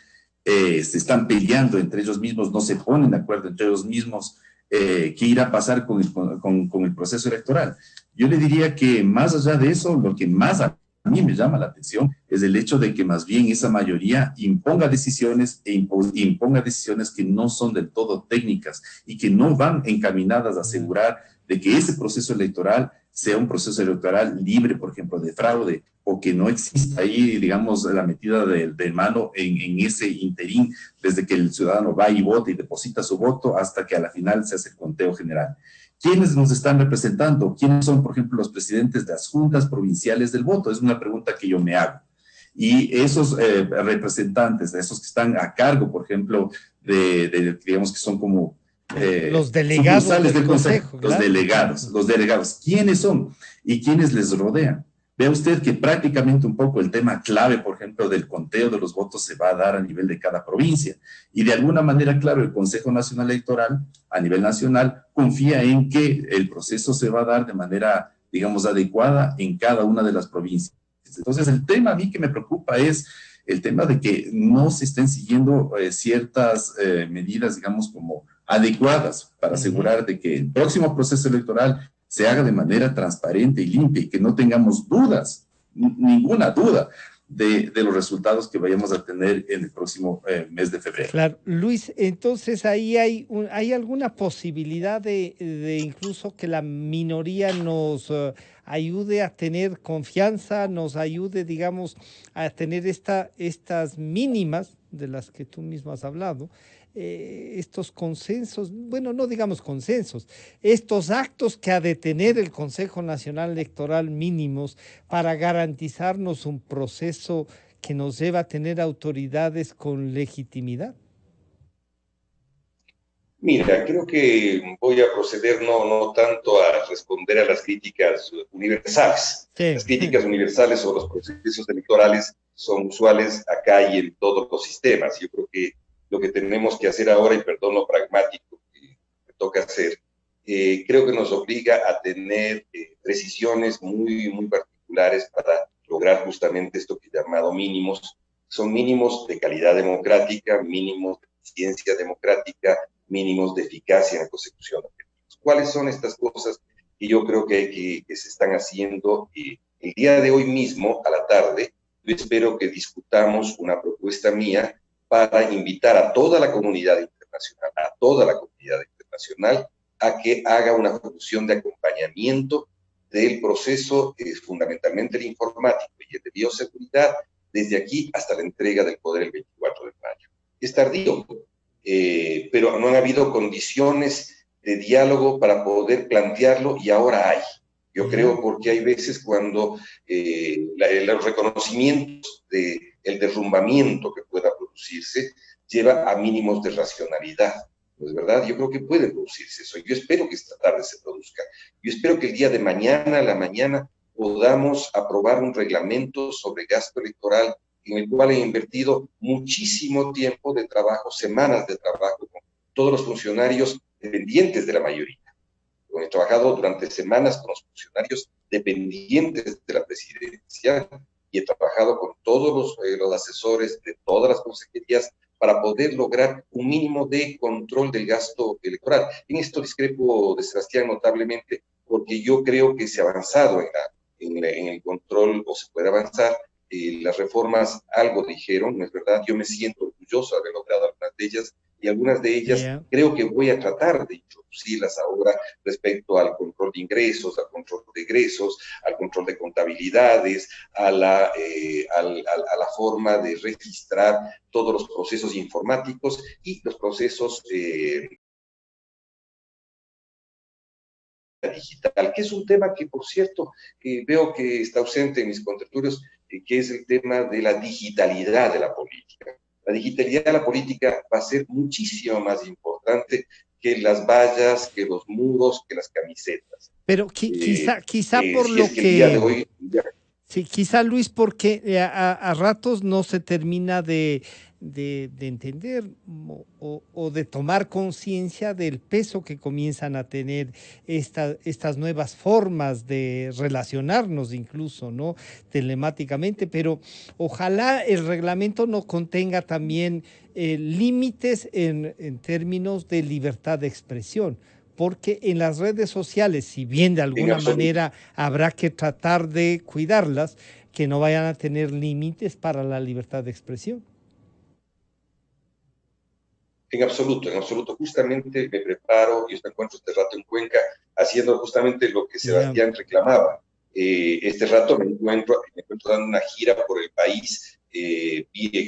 se están peleando entre ellos mismos, no se ponen de acuerdo entre ellos mismos, qué irá a pasar con el proceso electoral. Yo le diría que más allá de eso, lo que más a mí me llama la atención es el hecho de que más bien esa mayoría imponga decisiones imponga decisiones que no son del todo técnicas y que no van encaminadas a asegurar de que ese proceso electoral sea un proceso electoral libre, por ejemplo, de fraude, o que no exista ahí, digamos, la metida de mano en ese interín, desde que el ciudadano va y vota y deposita su voto hasta que a la final se hace el conteo general. ¿Quiénes nos están representando? ¿Quiénes son, por ejemplo, los presidentes de las juntas provinciales del voto? Es una pregunta que yo me hago. Y esos representantes, esos que están a cargo, por ejemplo, digamos que son como los delegados del consejo, claro. Los delegados, ¿quiénes son? ¿Y quiénes les rodean? Vea usted que prácticamente un poco el tema clave, por ejemplo, del conteo de los votos se va a dar a nivel de cada provincia. Y de alguna manera, claro, el Consejo Nacional Electoral, a nivel nacional, confía en que el proceso se va a dar de manera, digamos, adecuada en cada una de las provincias. Entonces, el tema a mí que me preocupa es el tema de que no se estén siguiendo ciertas medidas, digamos, como adecuadas para asegurar de que el próximo proceso electoral se haga de manera transparente y limpia y que no tengamos dudas, ninguna duda de los resultados que vayamos a tener en el próximo mes de febrero. Claro, Luis, entonces ahí hay alguna posibilidad de incluso que la minoría nos ayude a tener confianza, nos ayude, digamos, a tener estas mínimas de las que tú mismo has hablado, estos consensos, bueno, no digamos consensos, estos actos que ha de tener el Consejo Nacional Electoral mínimos para garantizarnos un proceso que nos lleva a tener autoridades con legitimidad? Mira, creo que voy a proceder no tanto a responder a las críticas universales. Sí. Las críticas universales sobre los procesos electorales son usuales acá y en todos los sistemas. Yo creo que lo que tenemos que hacer ahora, y perdón lo pragmático que me toca hacer, creo que nos obliga a tener precisiones muy particulares para lograr justamente esto que he llamado mínimos. Son mínimos de calidad democrática, mínimos de eficiencia democrática, mínimos de eficacia en la consecución de objetivos. ¿Cuáles son estas cosas que yo creo que se están haciendo? El día de hoy mismo, a la tarde, yo espero que discutamos una propuesta mía para invitar a toda la comunidad internacional, a que haga una función de acompañamiento del proceso, fundamentalmente el informático y el de bioseguridad, desde aquí hasta la entrega del poder el 24 de mayo. Es tardío, pero no han habido condiciones de diálogo para poder plantearlo y ahora hay. Yo creo porque hay veces cuando los reconocimientos del derrumbamiento que pueda producirse lleva a mínimos de racionalidad. ¿No es verdad? Yo creo que puede producirse eso. Yo espero que esta tarde se produzca. Yo espero que el día de mañana, a la mañana, podamos aprobar un reglamento sobre gasto electoral en el cual he invertido muchísimo tiempo de trabajo, semanas de trabajo con todos los funcionarios dependientes de la mayoría. He trabajado durante semanas con los funcionarios dependientes de la presidencia y he trabajado con todos los asesores de todas las consejerías para poder lograr un mínimo de control del gasto electoral. En esto discrepo de Sebastián notablemente, porque yo creo que se ha avanzado en el control, o se puede avanzar. Las reformas algo dijeron, ¿no es verdad? Yo me siento orgulloso de haber logrado algunas de ellas, y algunas de ellas creo que voy a tratar de introducirlas ahora respecto al control de ingresos, al control de egresos, al control de contabilidades, a la forma de registrar todos los procesos informáticos y los procesos digital, que es un tema que, por cierto, veo que está ausente en mis contertulios, que es el tema de la digitalidad de la política. La digitalidad de la política va a ser muchísimo más importante que las vallas, que los muros, que las camisetas. Pero quizá por si lo es que el día de hoy... Sí, quizá, Luis, porque a ratos no se termina de entender o de tomar conciencia del peso que comienzan a tener estas nuevas formas de relacionarnos, incluso, ¿no? Telemáticamente, pero ojalá el reglamento no contenga también límites en términos de libertad de expresión. Porque en las redes sociales, si bien de alguna manera habrá que tratar de cuidarlas, que no vayan a tener límites para la libertad de expresión. En absoluto. Justamente me preparo y me encuentro este rato en Cuenca haciendo justamente lo que Sebastián reclamaba. Este rato me encuentro dando una gira por el país,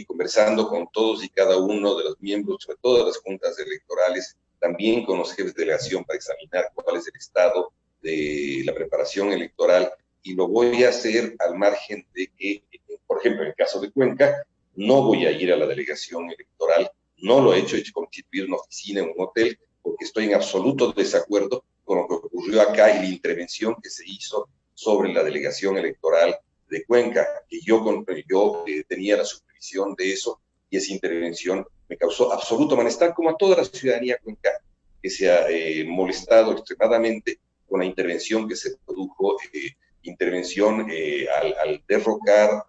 conversando con todos y cada uno de los miembros, sobre todo de las juntas electorales, también con los jefes de delegación, para examinar cuál es el estado de la preparación electoral, y lo voy a hacer al margen de que, por ejemplo, en el caso de Cuenca, no voy a ir a la delegación electoral, no lo he hecho constituir una oficina en un hotel, porque estoy en absoluto desacuerdo con lo que ocurrió acá y la intervención que se hizo sobre la delegación electoral de Cuenca, que yo tenía la supervisión de eso, y esa intervención me causó absoluto malestar, como a toda la ciudadanía cuencana, que se ha molestado extremadamente con la intervención que se produjo, al derrocar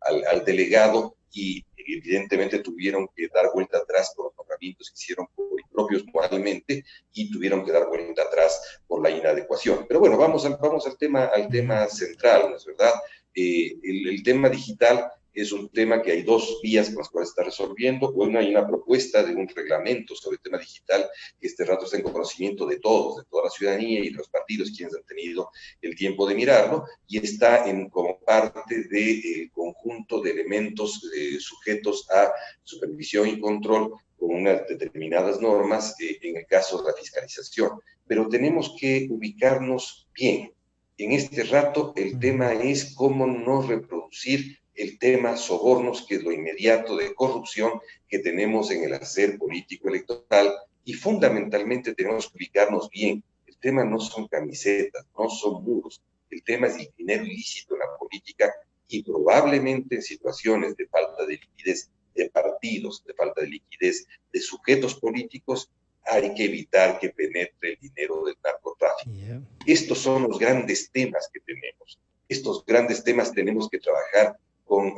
al delegado, y evidentemente tuvieron que dar vuelta atrás por los nombramientos que hicieron por impropios moralmente, y tuvieron que dar vuelta atrás por la inadecuación. Pero bueno, vamos al tema central, ¿no es verdad? El tema digital es un tema que hay dos vías con las cuales está resolviendo. Bueno, hay una propuesta de un reglamento sobre el tema digital que este rato está en conocimiento de todos, de toda la ciudadanía y de los partidos, quienes han tenido el tiempo de mirarlo, y está como parte del conjunto de elementos sujetos a supervisión y control con unas determinadas normas en el caso de la fiscalización. Pero tenemos que ubicarnos bien. En este rato el tema es cómo no reproducir el tema sobornos, que es lo inmediato de corrupción que tenemos en el hacer político electoral, y fundamentalmente tenemos que ubicarnos bien. El tema no son camisetas, no son muros, el tema es el dinero ilícito en la política, y probablemente en situaciones de falta de liquidez de partidos, de falta de liquidez de sujetos políticos, hay que evitar que penetre el dinero del narcotráfico. Estos son los grandes temas que tenemos. Estos grandes temas tenemos que trabajar con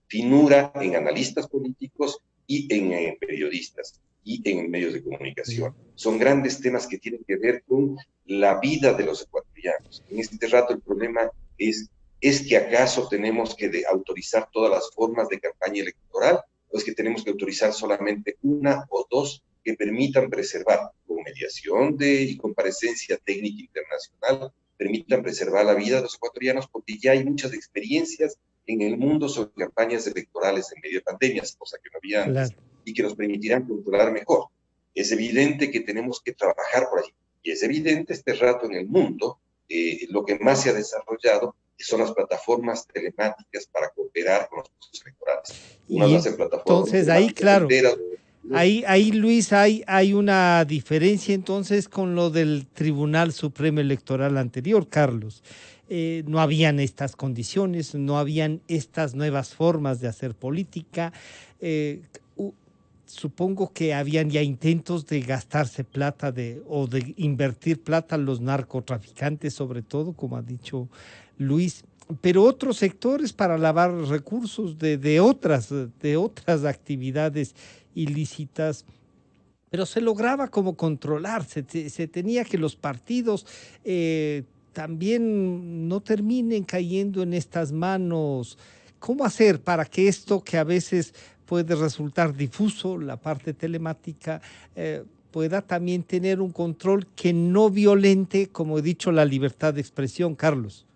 finura en analistas políticos y en periodistas y en medios de comunicación. Son grandes temas que tienen que ver con la vida de los ecuatorianos. En este rato el problema es que acaso tenemos que autorizar todas las formas de campaña electoral, o es que tenemos que autorizar solamente una o dos que permitan preservar, con mediación y comparecencia técnica internacional, permitan preservar la vida de los ecuatorianos, porque ya hay muchas experiencias en el mundo sobre campañas electorales en medio de pandemias, cosa que no había antes, y que nos permitirán controlar mejor. Es evidente que tenemos que trabajar por allí, y es evidente este rato en el mundo, lo que más se ha desarrollado son las plataformas telemáticas para cooperar con los procesos electorales. Unas hacen plataformas entonces ahí, claro, ahí Luis, hay una diferencia entonces con lo del Tribunal Supremo Electoral anterior, Carlos. No habían estas condiciones, no habían estas nuevas formas de hacer política. Supongo que habían ya intentos de gastarse plata o de invertir plata los narcotraficantes, sobre todo, como ha dicho Luis. pero otros sectores para lavar recursos de otras actividades ilícitas, pero se lograba como controlar, se tenía que los partidos también no terminen cayendo en estas manos. ¿Cómo hacer para que esto que a veces puede resultar difuso, la parte telemática, pueda también tener un control que no violente, como he dicho, la libertad de expresión, Carlos?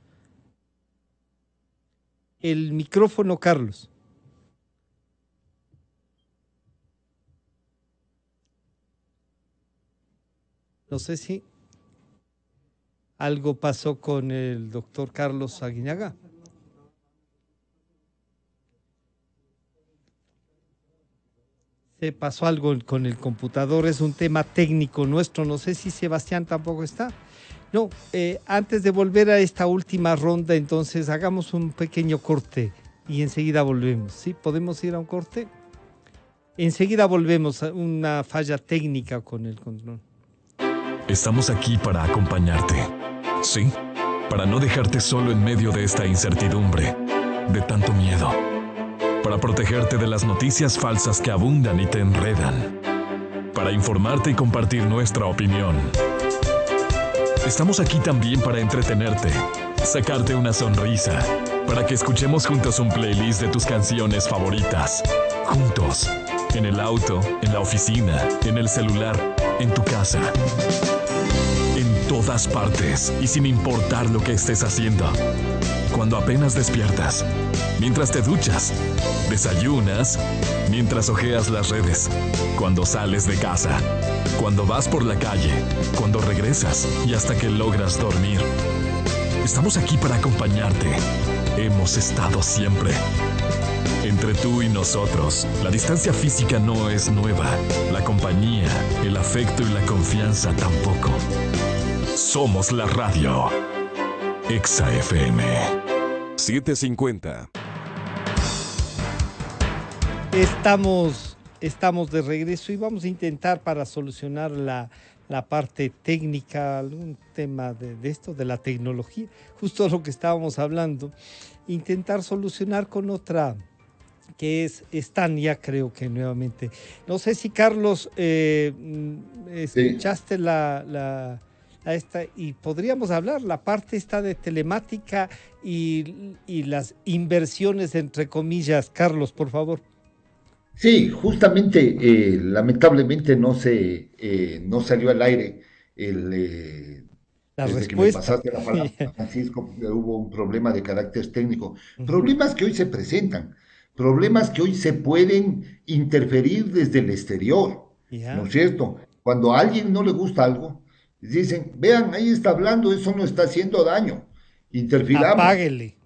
El micrófono, Carlos. No sé si algo pasó con el doctor Carlos Aguinaga. Se pasó algo con el computador, es un tema técnico nuestro. No sé si Sebastián tampoco está. No, antes de volver a esta última ronda, entonces hagamos un pequeño corte y enseguida volvemos. ¿Sí? ¿Podemos ir a un corte? Enseguida volvemos a una falla técnica con el control. Estamos aquí para acompañarte. Sí, para no dejarte solo en medio de esta incertidumbre, de tanto miedo. Para protegerte de las noticias falsas que abundan y te enredan. Para informarte y compartir nuestra opinión. Estamos aquí también para entretenerte, sacarte una sonrisa, para que escuchemos juntos un playlist de tus canciones favoritas. Juntos, en el auto, en la oficina, en el celular, en tu casa. En todas partes y sin importar lo que estés haciendo. Cuando apenas despiertas, mientras te duchas, desayunas, mientras hojeas las redes, cuando sales de casa, cuando vas por la calle, cuando regresas y hasta que logras dormir. Estamos aquí para acompañarte. Hemos estado siempre. Entre tú y nosotros, la distancia física no es nueva. La compañía, el afecto y la confianza tampoco. Somos la radio. Exa FM 750. Estamos de regreso y vamos a intentar para solucionar la parte técnica, algún tema de esto, de la tecnología, justo lo que estábamos hablando, intentar solucionar con otra que es Tania, creo que nuevamente. No sé si Carlos, escuchaste Sí. esta, y podríamos hablar la parte esta de telemática y las inversiones entre comillas. Carlos, por favor. Sí, justamente, lamentablemente no salió al aire La desde que me respuesta. pasaste la palabra, Francisco, porque hubo un problema de carácter técnico. Ujú. Problemas que hoy se presentan, problemas que hoy se pueden interferir desde el exterior, ¿no Ya, es cierto? Cuando a alguien no le gusta algo, dicen, vean, ahí está hablando, eso no está haciendo daño, interfiramos. apáguele.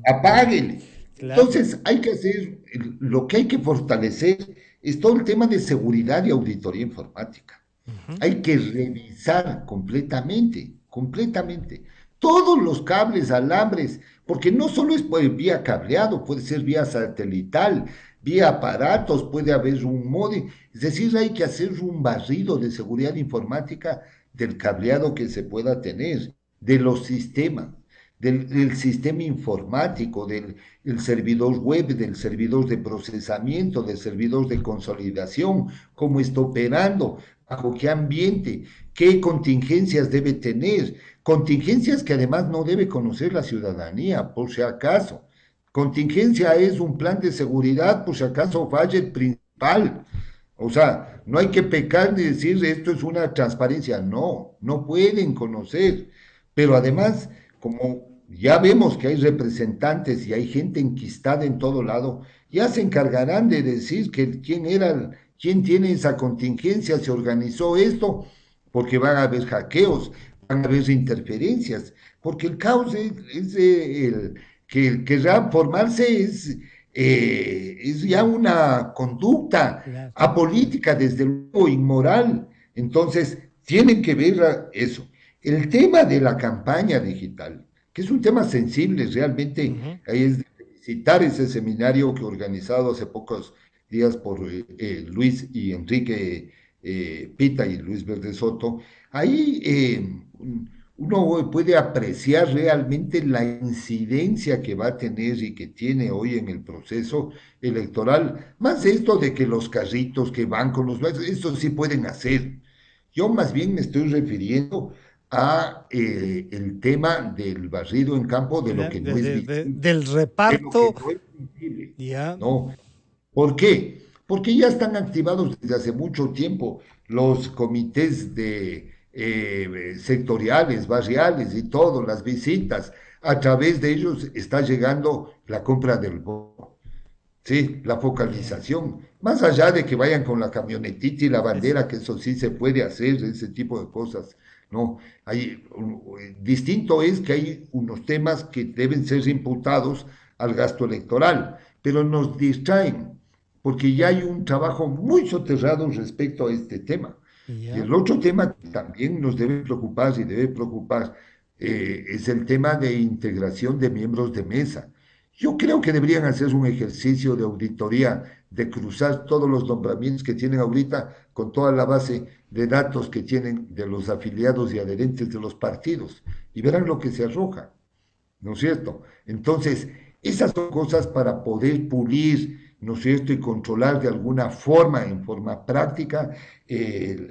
Apáguele. Claro. Entonces, hay que hacer, lo que hay que fortalecer es todo el tema de seguridad y auditoría informática. Ujú. Hay que revisar completamente, completamente, todos los cables, alambres, porque no solo es vía cableado, puede ser vía satelital, vía aparatos, puede haber un módem, es decir, hay que hacer un barrido de seguridad informática del cableado que se pueda tener, de los sistemas, del sistema informático, del el servidor web, del servidor de procesamiento, del servidor de consolidación, cómo está operando, bajo qué ambiente, qué contingencias debe tener, contingencias que además no debe conocer la ciudadanía, por si acaso. Contingencia es un plan de seguridad, por si acaso falla el principal. O sea, no hay que pecar ni decir esto es una transparencia, no, no pueden conocer. Pero además, como ya vemos que hay representantes y hay gente enquistada en todo lado, ya se encargarán de decir que quién era, quién tiene esa contingencia, se organizó esto, porque van a haber hackeos, van a haber interferencias, porque el caos el que querrá formarse es ya una conducta Claro. apolítica, desde luego inmoral. Entonces, tienen que ver eso. El tema de la campaña digital, que es un tema sensible, realmente Ujú. ahí es de felicitar ese seminario que he organizado hace pocos días por Luis y Enrique Pita y Luis Verde Soto. Ahí uno puede apreciar realmente la incidencia que va a tener y que tiene hoy en el proceso electoral, más esto de que los carritos que van con los barrios, eso sí pueden hacer. Yo más bien me estoy refiriendo a el tema del barrido en campo de lo que no es visible, del de lo que reparto, no es visible, ya. ¿no? ¿Por qué? Porque ya están activados desde hace mucho tiempo los comités de sectoriales, barriales y todo, las visitas. A través de ellos está llegando la compra del voto, sí, la Ya. focalización. Más allá de que vayan con la camionetita y la Es- bandera, que eso sí se puede hacer, ese tipo de cosas. No, distinto es que hay unos temas que deben ser imputados al gasto electoral, pero nos distraen, porque ya hay un trabajo muy soterrado respecto a este tema. Y ya. el otro tema que también nos debe preocupar y debe preocupar es el tema de integración de miembros de mesa. Yo creo que deberían hacer un ejercicio de auditoría, de cruzar todos los nombramientos que tienen ahorita con toda la base de datos que tienen de los afiliados y adherentes de los partidos y verán lo que se arroja, ¿no es cierto? Entonces, esas son cosas para poder pulir, ¿no es cierto?, y controlar de alguna forma, en forma práctica,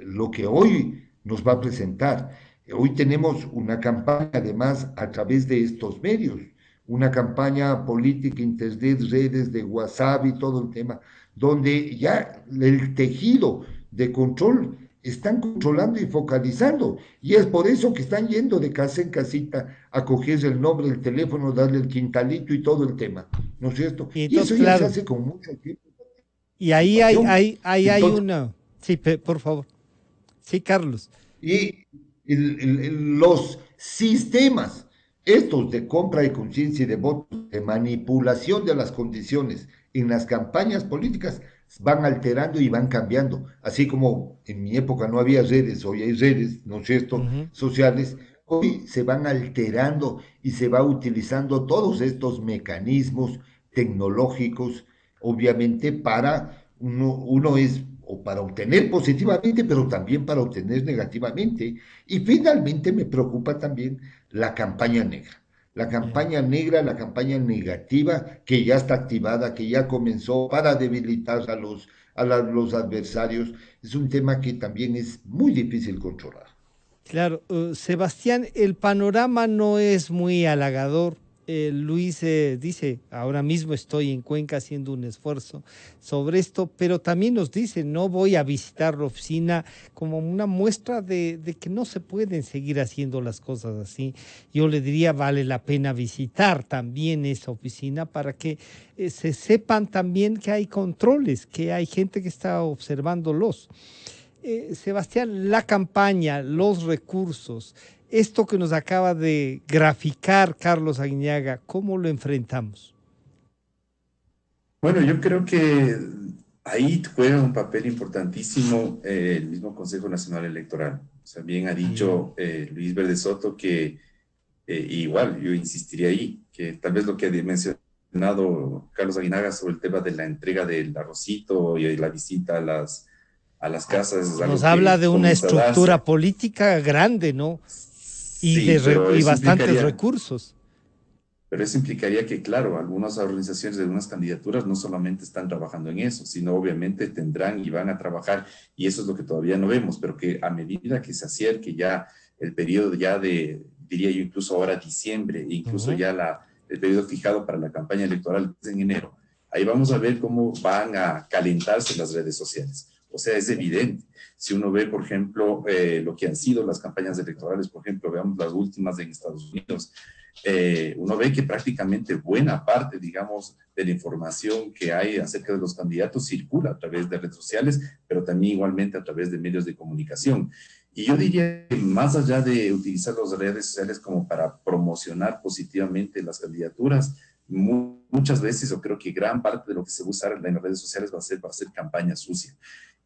lo que hoy nos va a presentar. Hoy tenemos una campaña, además, a través de estos medios, una campaña política, internet, redes de WhatsApp y todo el tema, donde ya el tejido de control están controlando y focalizando. Y es por eso que están yendo de casa en casita a coger el nombre, el teléfono, darle el quintalito y todo el tema, ¿no es cierto? Y Y entonces, eso ya se claro, hace con mucho tiempo de y ahí anticipación. hay Entonces, una. Sí, por favor. Sí, Carlos. y los sistemas, estos de compra de conciencia y de votos, de manipulación de las condiciones en las campañas políticas, van alterando y van cambiando. Así como en mi época no había redes, hoy hay redes, ¿no es cierto?, Ujú. sociales, hoy se van alterando y se va utilizando todos estos mecanismos tecnológicos, obviamente para uno es o para obtener positivamente, pero también para obtener negativamente. Y finalmente me preocupa también la campaña negra. La Ya. campaña negra, la campaña negativa, que ya está activada, que ya comenzó para debilitar los adversarios, es un tema que también es muy difícil controlar. Claro, Sebastián, el panorama no es muy halagador. Luis dice, ahora mismo estoy en Cuenca haciendo un esfuerzo sobre esto, pero también nos dice, no voy a visitar la oficina como una muestra de que no se pueden seguir haciendo las cosas así. Yo le diría, vale la pena visitar también esa oficina para que se sepan también que hay controles, que hay gente que está observándolos. Sebastián, la campaña, los recursos, esto que nos acaba de graficar Carlos Aguinaga, ¿cómo lo enfrentamos? Bueno, yo creo que ahí juega un papel importantísimo el mismo Consejo Nacional Electoral. O sea, bien ha Ya. dicho Luis Verde Soto que igual yo insistiría ahí, que tal vez lo que ha mencionado Carlos Aguinaga sobre el tema de la entrega del arrocito y la visita a las casas es Nos algo habla que de una comienza a darse. estructura política grande, ¿no? Y, Sí, pero y eso bastantes implicaría, recursos. pero eso implicaría que, claro, algunas organizaciones de algunas candidaturas no solamente están trabajando en eso, sino obviamente tendrán y van a trabajar, y eso es lo que todavía no vemos, pero que a medida que se acerque ya el periodo ya de, diría yo, incluso ahora diciembre, e incluso Ujú. ya el periodo fijado para la campaña electoral es en enero, ahí vamos a ver cómo van a calentarse las redes sociales. O sea, es evidente. Si uno ve, por ejemplo, lo que han sido las campañas electorales, por ejemplo, veamos las últimas en Estados Unidos, uno ve que prácticamente buena parte, digamos, de la información que hay acerca de los candidatos circula a través de redes sociales, pero también igualmente a través de medios de comunicación. Y yo diría que más allá de utilizar las redes sociales como para promocionar positivamente las candidaturas, muchas veces yo creo que gran parte de lo que se va a usar en las redes sociales va a ser campaña sucia.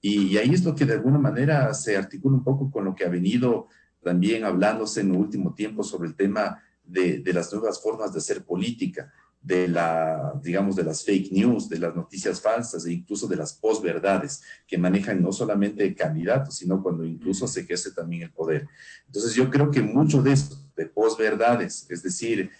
Y ahí es lo que de alguna manera se articula un poco con lo que ha venido también hablándose en el último tiempo sobre el tema de las nuevas formas de hacer política. digamos, de las fake news, de las noticias falsas e incluso de las posverdades que manejan no solamente candidatos, sino cuando incluso se ejerce también el poder. Entonces yo creo que mucho de esto, de posverdades, es decir,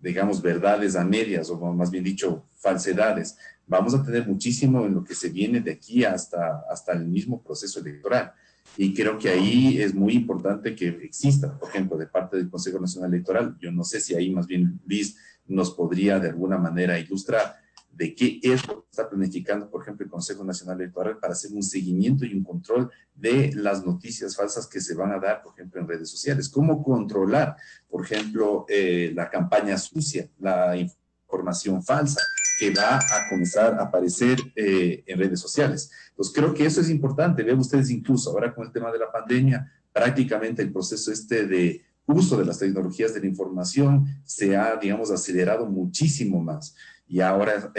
digamos, verdades a medias, o más bien dicho, falsedades, vamos a tener muchísimo en lo que se viene de aquí hasta el mismo proceso electoral. Y creo que ahí es muy importante que exista, por ejemplo, de parte del Consejo Nacional Electoral. Yo no sé si ahí más bien Luis nos podría de alguna manera ilustrar de qué es lo que está planificando, por ejemplo, el Consejo Nacional Electoral para hacer un seguimiento y un control de las noticias falsas que se van a dar, por ejemplo, en redes sociales. ¿Cómo controlar, por ejemplo, la campaña sucia, la información falsa que va a comenzar a aparecer en redes sociales? Pues creo que eso es importante. Vean ustedes incluso ahora con el tema de la pandemia, prácticamente el proceso de uso de las tecnologías de la información se ha, digamos, acelerado muchísimo más. Y ahora,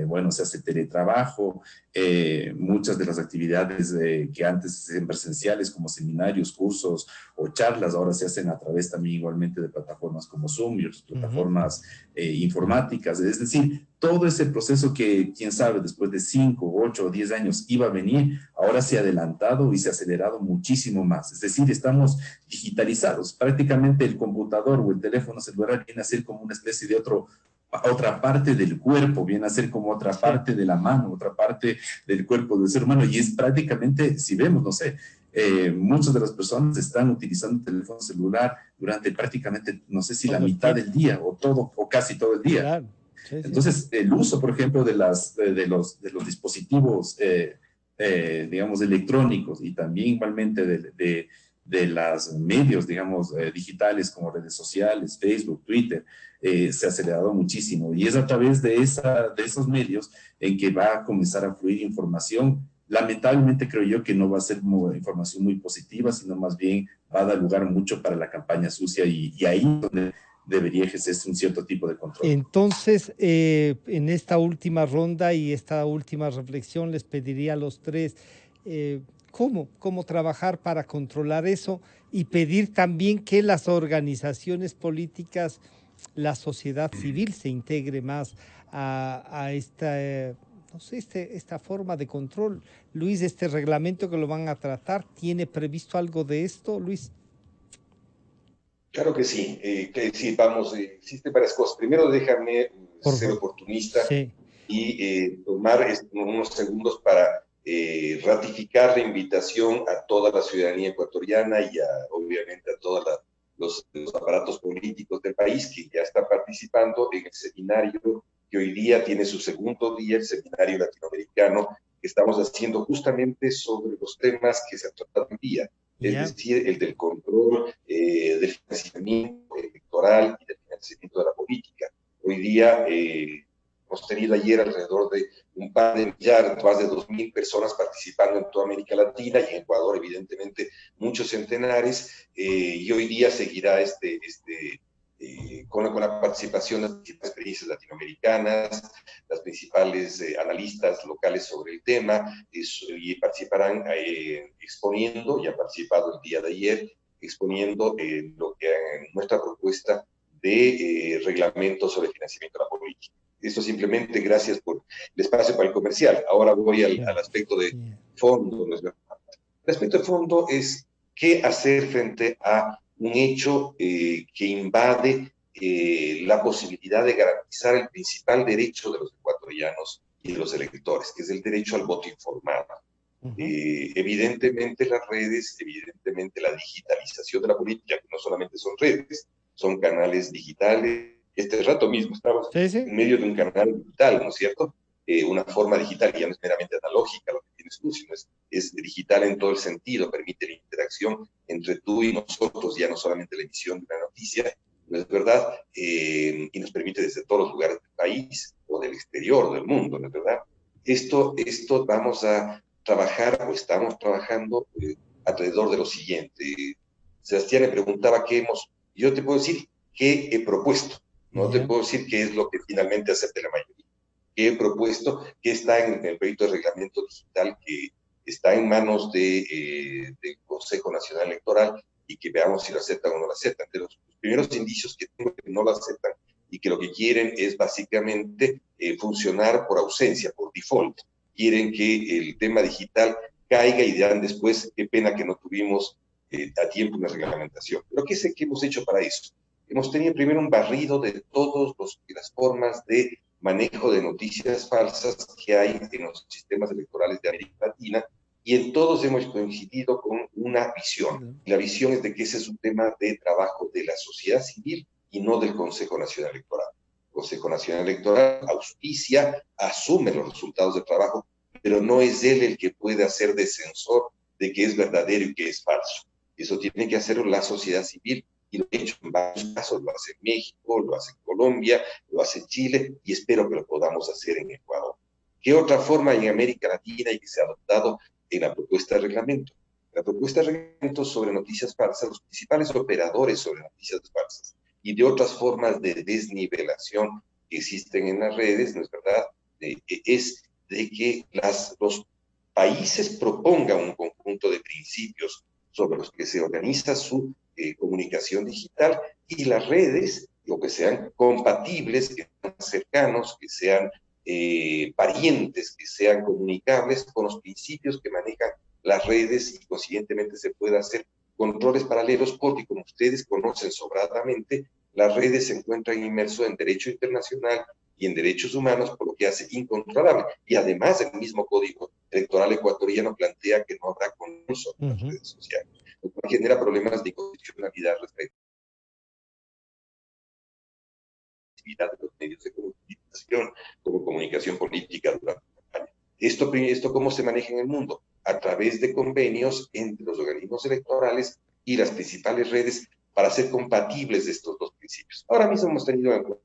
bueno, se hace teletrabajo, muchas de las actividades que antes se hacían presenciales, como seminarios, cursos o charlas, ahora se hacen a través también igualmente de plataformas como Zoom y otras plataformas informáticas. Es decir, todo ese proceso que, quién sabe, después de 5, 8 o 10 años iba a venir, ahora se ha adelantado y se ha acelerado muchísimo más. Es decir, estamos digitalizados. Prácticamente el computador o el teléfono celular viene a ser como una especie de otra parte del cuerpo, viene a ser como otra parte de la mano, otra parte del cuerpo del ser humano, y es prácticamente, si vemos, no sé, muchas de las personas están utilizando el teléfono celular durante prácticamente, no sé si la mitad del día, o todo, o casi todo el día. Claro. Sí, entonces, el uso, por ejemplo, de los dispositivos, digamos, electrónicos, y también igualmente de los medios, digamos, digitales como redes sociales, Facebook, Twitter, se ha acelerado muchísimo. Y es a través de esos medios en que va a comenzar a fluir información. Lamentablemente creo yo que no va a ser información muy positiva, sino más bien va a dar lugar mucho para la campaña sucia, y ahí es donde debería ejercerse un cierto tipo de control. Entonces, en esta última ronda y esta última reflexión, les pediría a los tres cómo trabajar para controlar eso, y pedir también que las organizaciones políticas, la sociedad civil se integre más a esta, no sé, esta forma de control. Luis, este reglamento que lo van a tratar, ¿tiene previsto algo de esto, Luis? Claro que sí, vamos, existen varias cosas. Primero déjame ser oportunista y tomar unos segundos para ratificar la invitación a toda la ciudadanía ecuatoriana y obviamente a todos los aparatos políticos del país que ya están participando en el seminario que hoy día tiene su segundo día, el seminario latinoamericano, que estamos haciendo justamente sobre los temas que se han tratado hoy día. Es decir, el del control del financiamiento electoral y del financiamiento de la política. Hoy día hemos tenido ayer alrededor de un par de millares, más de 2.000 personas participando en toda América Latina, y en Ecuador evidentemente muchos centenares, y hoy día seguirá con la participación de las principales experiencias latinoamericanas, las principales analistas locales sobre el tema, y participarán exponiendo, y han participado el día de ayer, exponiendo nuestra propuesta de reglamento sobre financiamiento de la política. Esto simplemente gracias por el espacio para el comercial. Ahora voy al aspecto de fondo. El aspecto de fondo es qué hacer frente a un hecho que invade la posibilidad de garantizar el principal derecho de los ecuatorianos y de los electores, que es el derecho al voto informado. Evidentemente las redes, evidentemente la digitalización de la política, que no solamente son redes, son canales digitales. Este rato mismo estamos en medio de un canal digital, ¿no es cierto? Una forma digital que ya no es meramente analógica lo que tienes tú, sino es digital en todo el sentido, permite la interacción entre tú y nosotros, ya no solamente la emisión de una noticia, ¿no es verdad? Y nos permite desde todos los lugares del país o del exterior del mundo, ¿no es verdad? Esto vamos a trabajar, o estamos trabajando alrededor de lo siguiente. Sebastián me preguntaba yo te puedo decir qué he propuesto, no te puedo decir qué es lo que finalmente acepte la mayoría. Que he propuesto, que está en el proyecto de reglamento digital que está en manos del Consejo Nacional Electoral, y que veamos si lo aceptan o no lo aceptan. De los primeros indicios que tengo que no lo aceptan y que lo que quieren es básicamente funcionar por ausencia, por default. Quieren que el tema digital caiga y dirán después, qué pena que no tuvimos a tiempo una reglamentación. Pero ¿qué sé que hemos hecho para eso? Hemos tenido primero un barrido de todas las formas de manejo de noticias falsas que hay en los sistemas electorales de América Latina, y en todos hemos coincidido con una visión. La visión es de que ese es un tema de trabajo de la sociedad civil y no del Consejo Nacional Electoral. El Consejo Nacional Electoral auspicia, asume los resultados del trabajo, pero no es él el que puede hacer de censor de qué es verdadero y qué es falso. Eso tiene que hacerlo la sociedad civil, y lo he hecho en varios casos, lo hace México, lo hace Colombia, lo hace Chile, y espero que lo podamos hacer en Ecuador. ¿Qué otra forma en América Latina y que se ha adoptado en la propuesta de reglamento? La propuesta de reglamento sobre noticias falsas, los principales operadores sobre noticias falsas y de otras formas de desnivelación que existen en las redes, ¿no es verdad? Es de que los países propongan un conjunto de principios sobre los que se organiza su comunicación digital, y las redes, lo que sean compatibles, que sean cercanos, que sean parientes, que sean comunicables con los principios que manejan las redes, y consiguientemente se pueda hacer controles paralelos, porque como ustedes conocen sobradamente, las redes se encuentran inmersos en derecho internacional y en derechos humanos, por lo que hace incontrolable. Y además el mismo Código Electoral ecuatoriano plantea que no habrá control sobre las redes sociales, lo cual genera problemas de inconstitucionalidad respecto a los medios de comunicación, como comunicación política durante la campaña. ¿Esto cómo se maneja en el mundo? A través de convenios entre los organismos electorales y las principales redes para ser compatibles de estos dos principios. Ahora mismo hemos tenido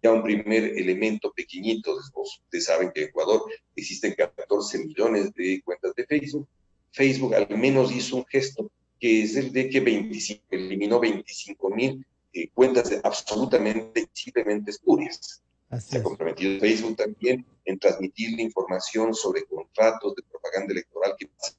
ya un primer elemento pequeñito. Ustedes saben que en Ecuador existen 14 millones de cuentas de Facebook. Facebook al menos hizo un gesto, que es el de que eliminó 25,000 cuentas absolutamente, simplemente espurias. Se ha comprometido Facebook también en transmitir la información sobre contratos de propaganda electoral que pasan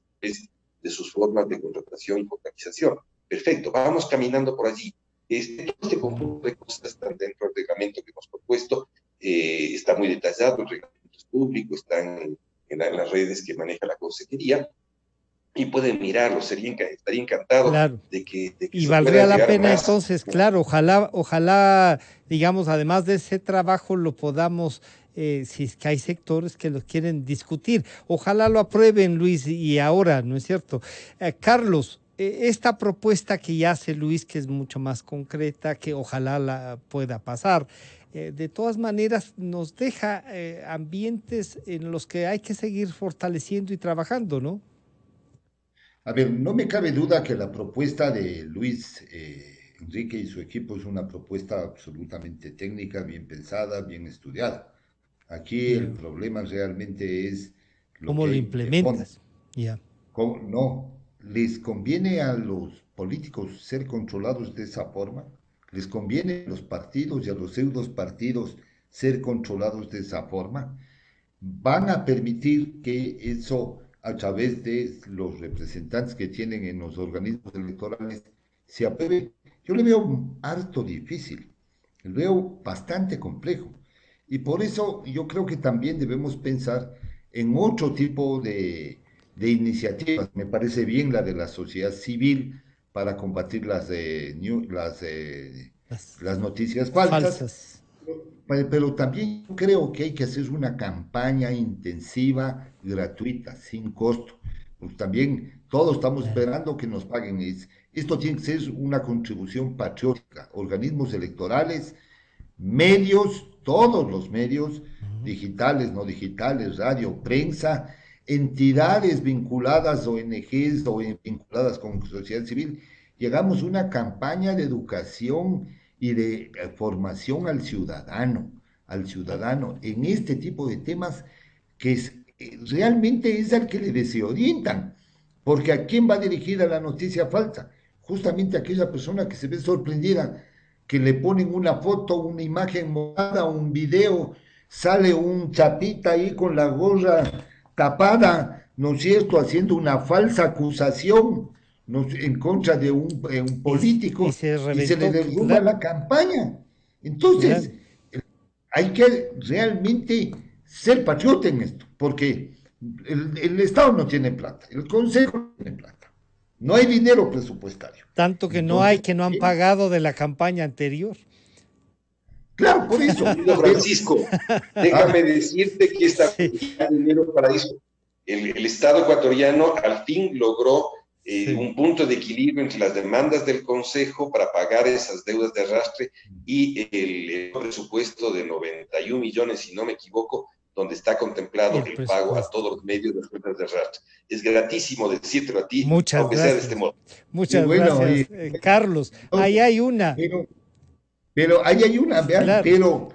de sus formas de contratación y focalización. Perfecto, vamos caminando por allí. Este conjunto de cosas están dentro del reglamento que hemos propuesto, está muy detallado, el reglamento es público, están en las redes que maneja la consejería, y pueden mirarlo. Estaría encantado, claro, de que y valdría la pena entonces, claro, ojalá, digamos, además de ese trabajo lo podamos, si es que hay sectores que lo quieren discutir, ojalá lo aprueben, Luis, y ahora, ¿no es cierto? Carlos, esta propuesta que ya hace Luis, que es mucho más concreta, que ojalá la pueda pasar, de todas maneras nos deja ambientes en los que hay que seguir fortaleciendo y trabajando, ¿no? A ver, no me cabe duda que la propuesta de Luis Enrique y su equipo es una propuesta absolutamente técnica, bien pensada, bien estudiada. Aquí el problema realmente es lo ¿Cómo que lo hay de fondo. implementas? Ya. No, ¿les conviene a los políticos ser controlados de esa forma? ¿Les conviene a los partidos y a los pseudos partidos ser controlados de esa forma? ¿Van a permitir que eso, a través de los representantes que tienen en los organismos electorales, se apruebe? Yo le veo harto difícil, le veo bastante complejo. Y por eso yo creo que también debemos pensar en otro tipo de iniciativas. Me parece bien la de la sociedad civil para combatir las noticias falsas. Pero también creo que hay que hacer una campaña intensiva, gratuita, sin costo. Pues también todos estamos esperando que nos paguen. Esto tiene que ser una contribución patriótica. Organismos electorales, medios, todos los medios, digitales, no digitales, radio, prensa, entidades vinculadas, ONGs o vinculadas con sociedad civil, llegamos a una campaña de educación y de formación al ciudadano en este tipo de temas que realmente es al que le desorientan, porque ¿a quién va dirigida la noticia falsa? Justamente a aquella persona que se ve sorprendida, que le ponen una foto, una imagen morada, un video, sale un chapita ahí con la gorra tapada, ¿no es cierto?, haciendo una falsa acusación en contra de un político, y se le derrumba la campaña. Entonces, hay que realmente ser patriota en esto, porque el Estado no tiene plata, el Consejo no tiene plata, no hay dinero presupuestario. Tanto que no hay, Entonces, que no han pagado de la campaña anterior. claro, por eso. Querido Francisco, déjame decirte que está Sí, dinero para eso. El Estado ecuatoriano al fin logró sí. un punto de equilibrio entre las demandas del Consejo para pagar esas deudas de arrastre y el presupuesto de 91 millones, si no me equivoco, donde está contemplado el pago a todos los medios de las cuentas de arrastre. Es gratísimo decírtelo a ti, Muchas aunque sea de gracias. este modo. Muchas bueno, gracias, Carlos. Ahí hay una. Pero ahí hay una, vean, Claro. pero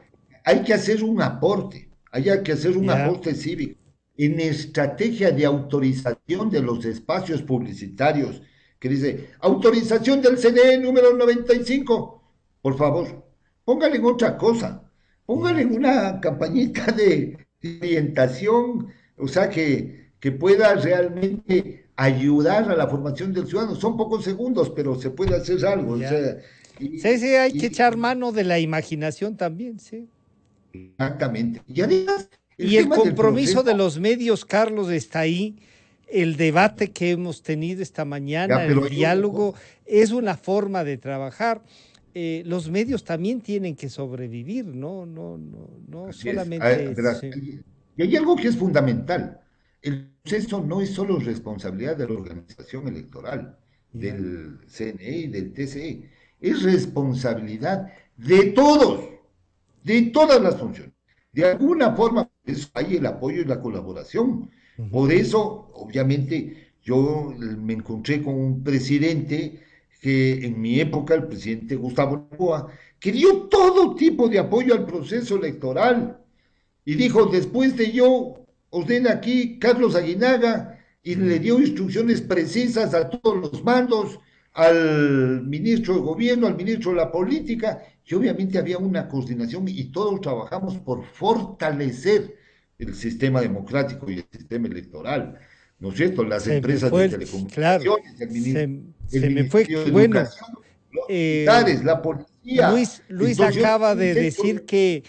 hay que hacer un aporte, hay que hacer un Ya. aporte cívico. En estrategia de autorización de los espacios publicitarios, que dice, autorización del CNE número 95, por favor, póngale en otra cosa, póngale en una campañita de orientación, o sea, que pueda realmente ayudar a la formación del ciudadano. Son pocos segundos, pero se puede hacer algo, o Ya. sea, Sí, hay que echar mano de la imaginación también, sí. exactamente. Y además, Y el tema del compromiso de proceso, los medios, Carlos, está ahí. El debate que hemos tenido esta mañana, ya, pero el diálogo, es una forma de trabajar. Los medios también tienen que sobrevivir, no así es. solamente. Verás, Sí. y hay algo que es fundamental. El proceso no es solo responsabilidad de la organización electoral, Ya. del CNE y del TCE, es responsabilidad de todos, de todas las funciones. De alguna forma, por eso hay el apoyo y la colaboración. Por eso, obviamente, yo me encontré con un presidente que en mi época, el presidente Gustavo Noboa, que dio todo tipo de apoyo al proceso electoral. Y dijo, después de yo, ordena aquí Carlos Aguinaga, y le dio instrucciones precisas a todos los mandos, al ministro de gobierno, al ministro de la política, y obviamente había una coordinación y todos trabajamos por fortalecer el sistema democrático y el sistema electoral, ¿no es cierto? Las Se me empresas de fue, claro, telecomunicaciones, el se me fue, Ministerio de bueno, Educación, los militares, la policía. Luis Entonces, acaba yo de dije, decir que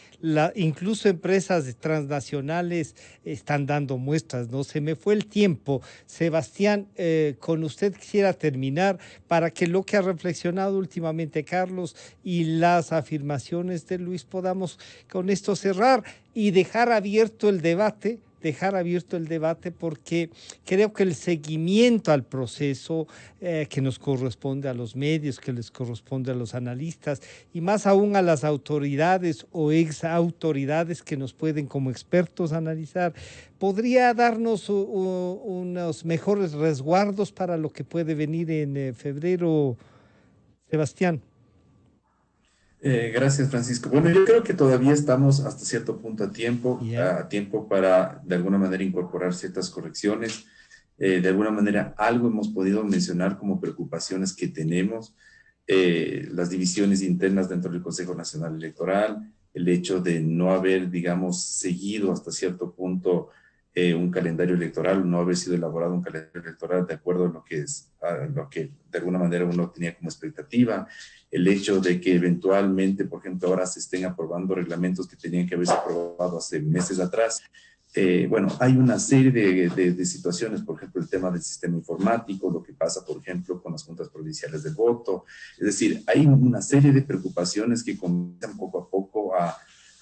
incluso empresas transnacionales están dando muestras, ¿no? Se me fue el tiempo. Sebastián, con usted quisiera terminar para que lo que ha reflexionado últimamente Carlos y las afirmaciones de Luis podamos con esto cerrar y dejar abierto el debate porque creo que el seguimiento al proceso que nos corresponde a los medios, que les corresponde a los analistas y más aún a las autoridades o ex autoridades que nos pueden como expertos analizar, podría darnos unos mejores resguardos para lo que puede venir en febrero, Sebastián. Gracias, Francisco. Bueno, yo creo que todavía estamos hasta cierto punto Yeah. a tiempo para de alguna manera incorporar ciertas correcciones. De alguna manera algo hemos podido mencionar como preocupaciones que tenemos, las divisiones internas dentro del Consejo Nacional Electoral, el hecho de no haber, digamos, seguido hasta cierto punto un calendario electoral, no haber sido elaborado un calendario electoral de acuerdo a lo que de alguna manera uno tenía como expectativa, el hecho de que eventualmente, por ejemplo, ahora se estén aprobando reglamentos que tenían que haberse aprobado hace meses atrás. Bueno, hay una serie de situaciones, por ejemplo, el tema del sistema informático, lo que pasa, por ejemplo, con las juntas provinciales de voto. Es decir, hay una serie de preocupaciones que comienzan poco a poco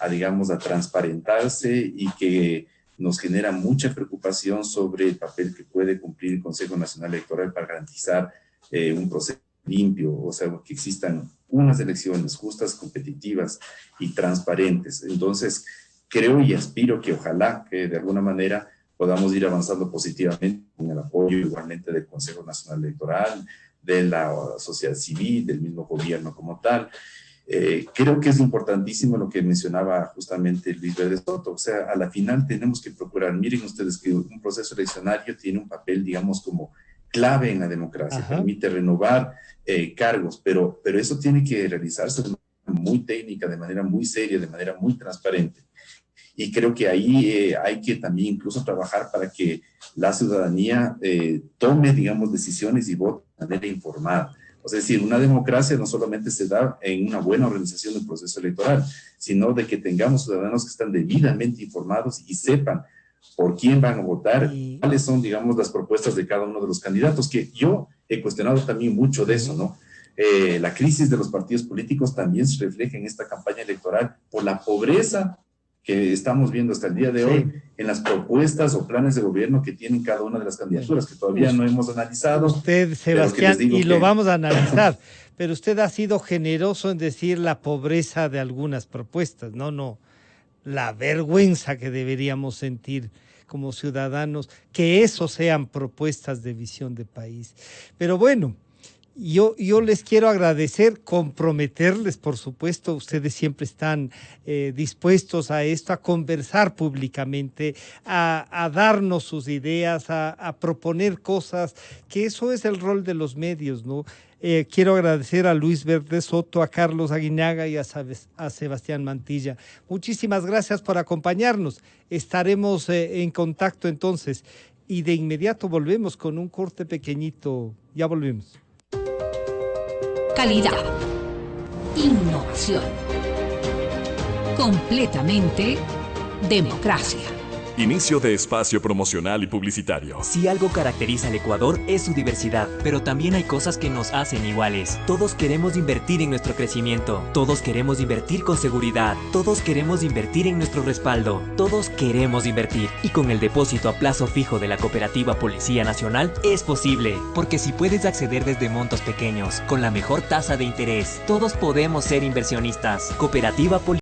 digamos, a transparentarse y que nos genera mucha preocupación sobre el papel que puede cumplir el Consejo Nacional Electoral para garantizar un proceso limpio, o sea, que existan unas elecciones justas, competitivas y transparentes. Entonces, creo y aspiro que ojalá que de alguna manera podamos ir avanzando positivamente con el apoyo igualmente del Consejo Nacional Electoral, de la sociedad civil, del mismo gobierno como tal. Creo que es importantísimo lo que mencionaba justamente Luis Verde Soto, o sea, a la final tenemos que procurar, miren ustedes que un proceso eleccionario tiene un papel, digamos, como clave en la democracia, Ajá. permite renovar cargos, pero eso tiene que realizarse de manera muy técnica, de manera muy seria, de manera muy transparente. Y creo que ahí hay que también incluso trabajar para que la ciudadanía tome, digamos, decisiones y vote de manera informada. O Es decir, una democracia no solamente se da en una buena organización del proceso electoral, sino de que tengamos ciudadanos que están debidamente informados y sepan por quién van a votar, cuáles son, digamos, las propuestas de cada uno de los candidatos, que yo he cuestionado también mucho de eso, ¿no? La crisis de los partidos políticos también se refleja en esta campaña electoral por la pobreza que estamos viendo hasta el día de hoy en las propuestas o planes de gobierno que tienen cada una de las candidaturas, que todavía no hemos analizado. Usted, Sebastián, y lo vamos a analizar, pero usted ha sido generoso en decir la pobreza de algunas propuestas, no, la vergüenza que deberíamos sentir como ciudadanos, que eso sean propuestas de visión de país. Pero bueno, yo les quiero agradecer, comprometerles, por supuesto, ustedes siempre están dispuestos a esto, a conversar públicamente, a darnos sus ideas, a proponer cosas, que eso es el rol de los medios, ¿no? Quiero agradecer a Luis Verde Soto, a Carlos Aguinaga y a Sebastián Mantilla. Muchísimas gracias por acompañarnos. Estaremos en contacto entonces y de inmediato volvemos con un corte pequeñito. Ya volvemos. Calidad, innovación, completamente democracia. Inicio de espacio promocional y publicitario. Si algo caracteriza al Ecuador es su diversidad, pero también hay cosas que nos hacen iguales. Todos queremos invertir en nuestro crecimiento, todos queremos invertir con seguridad, todos queremos invertir en nuestro respaldo, todos queremos invertir. Y con el depósito a plazo fijo de la Cooperativa Policía Nacional es posible, porque si puedes acceder desde montos pequeños, con la mejor tasa de interés, todos podemos ser inversionistas. Cooperativa Policía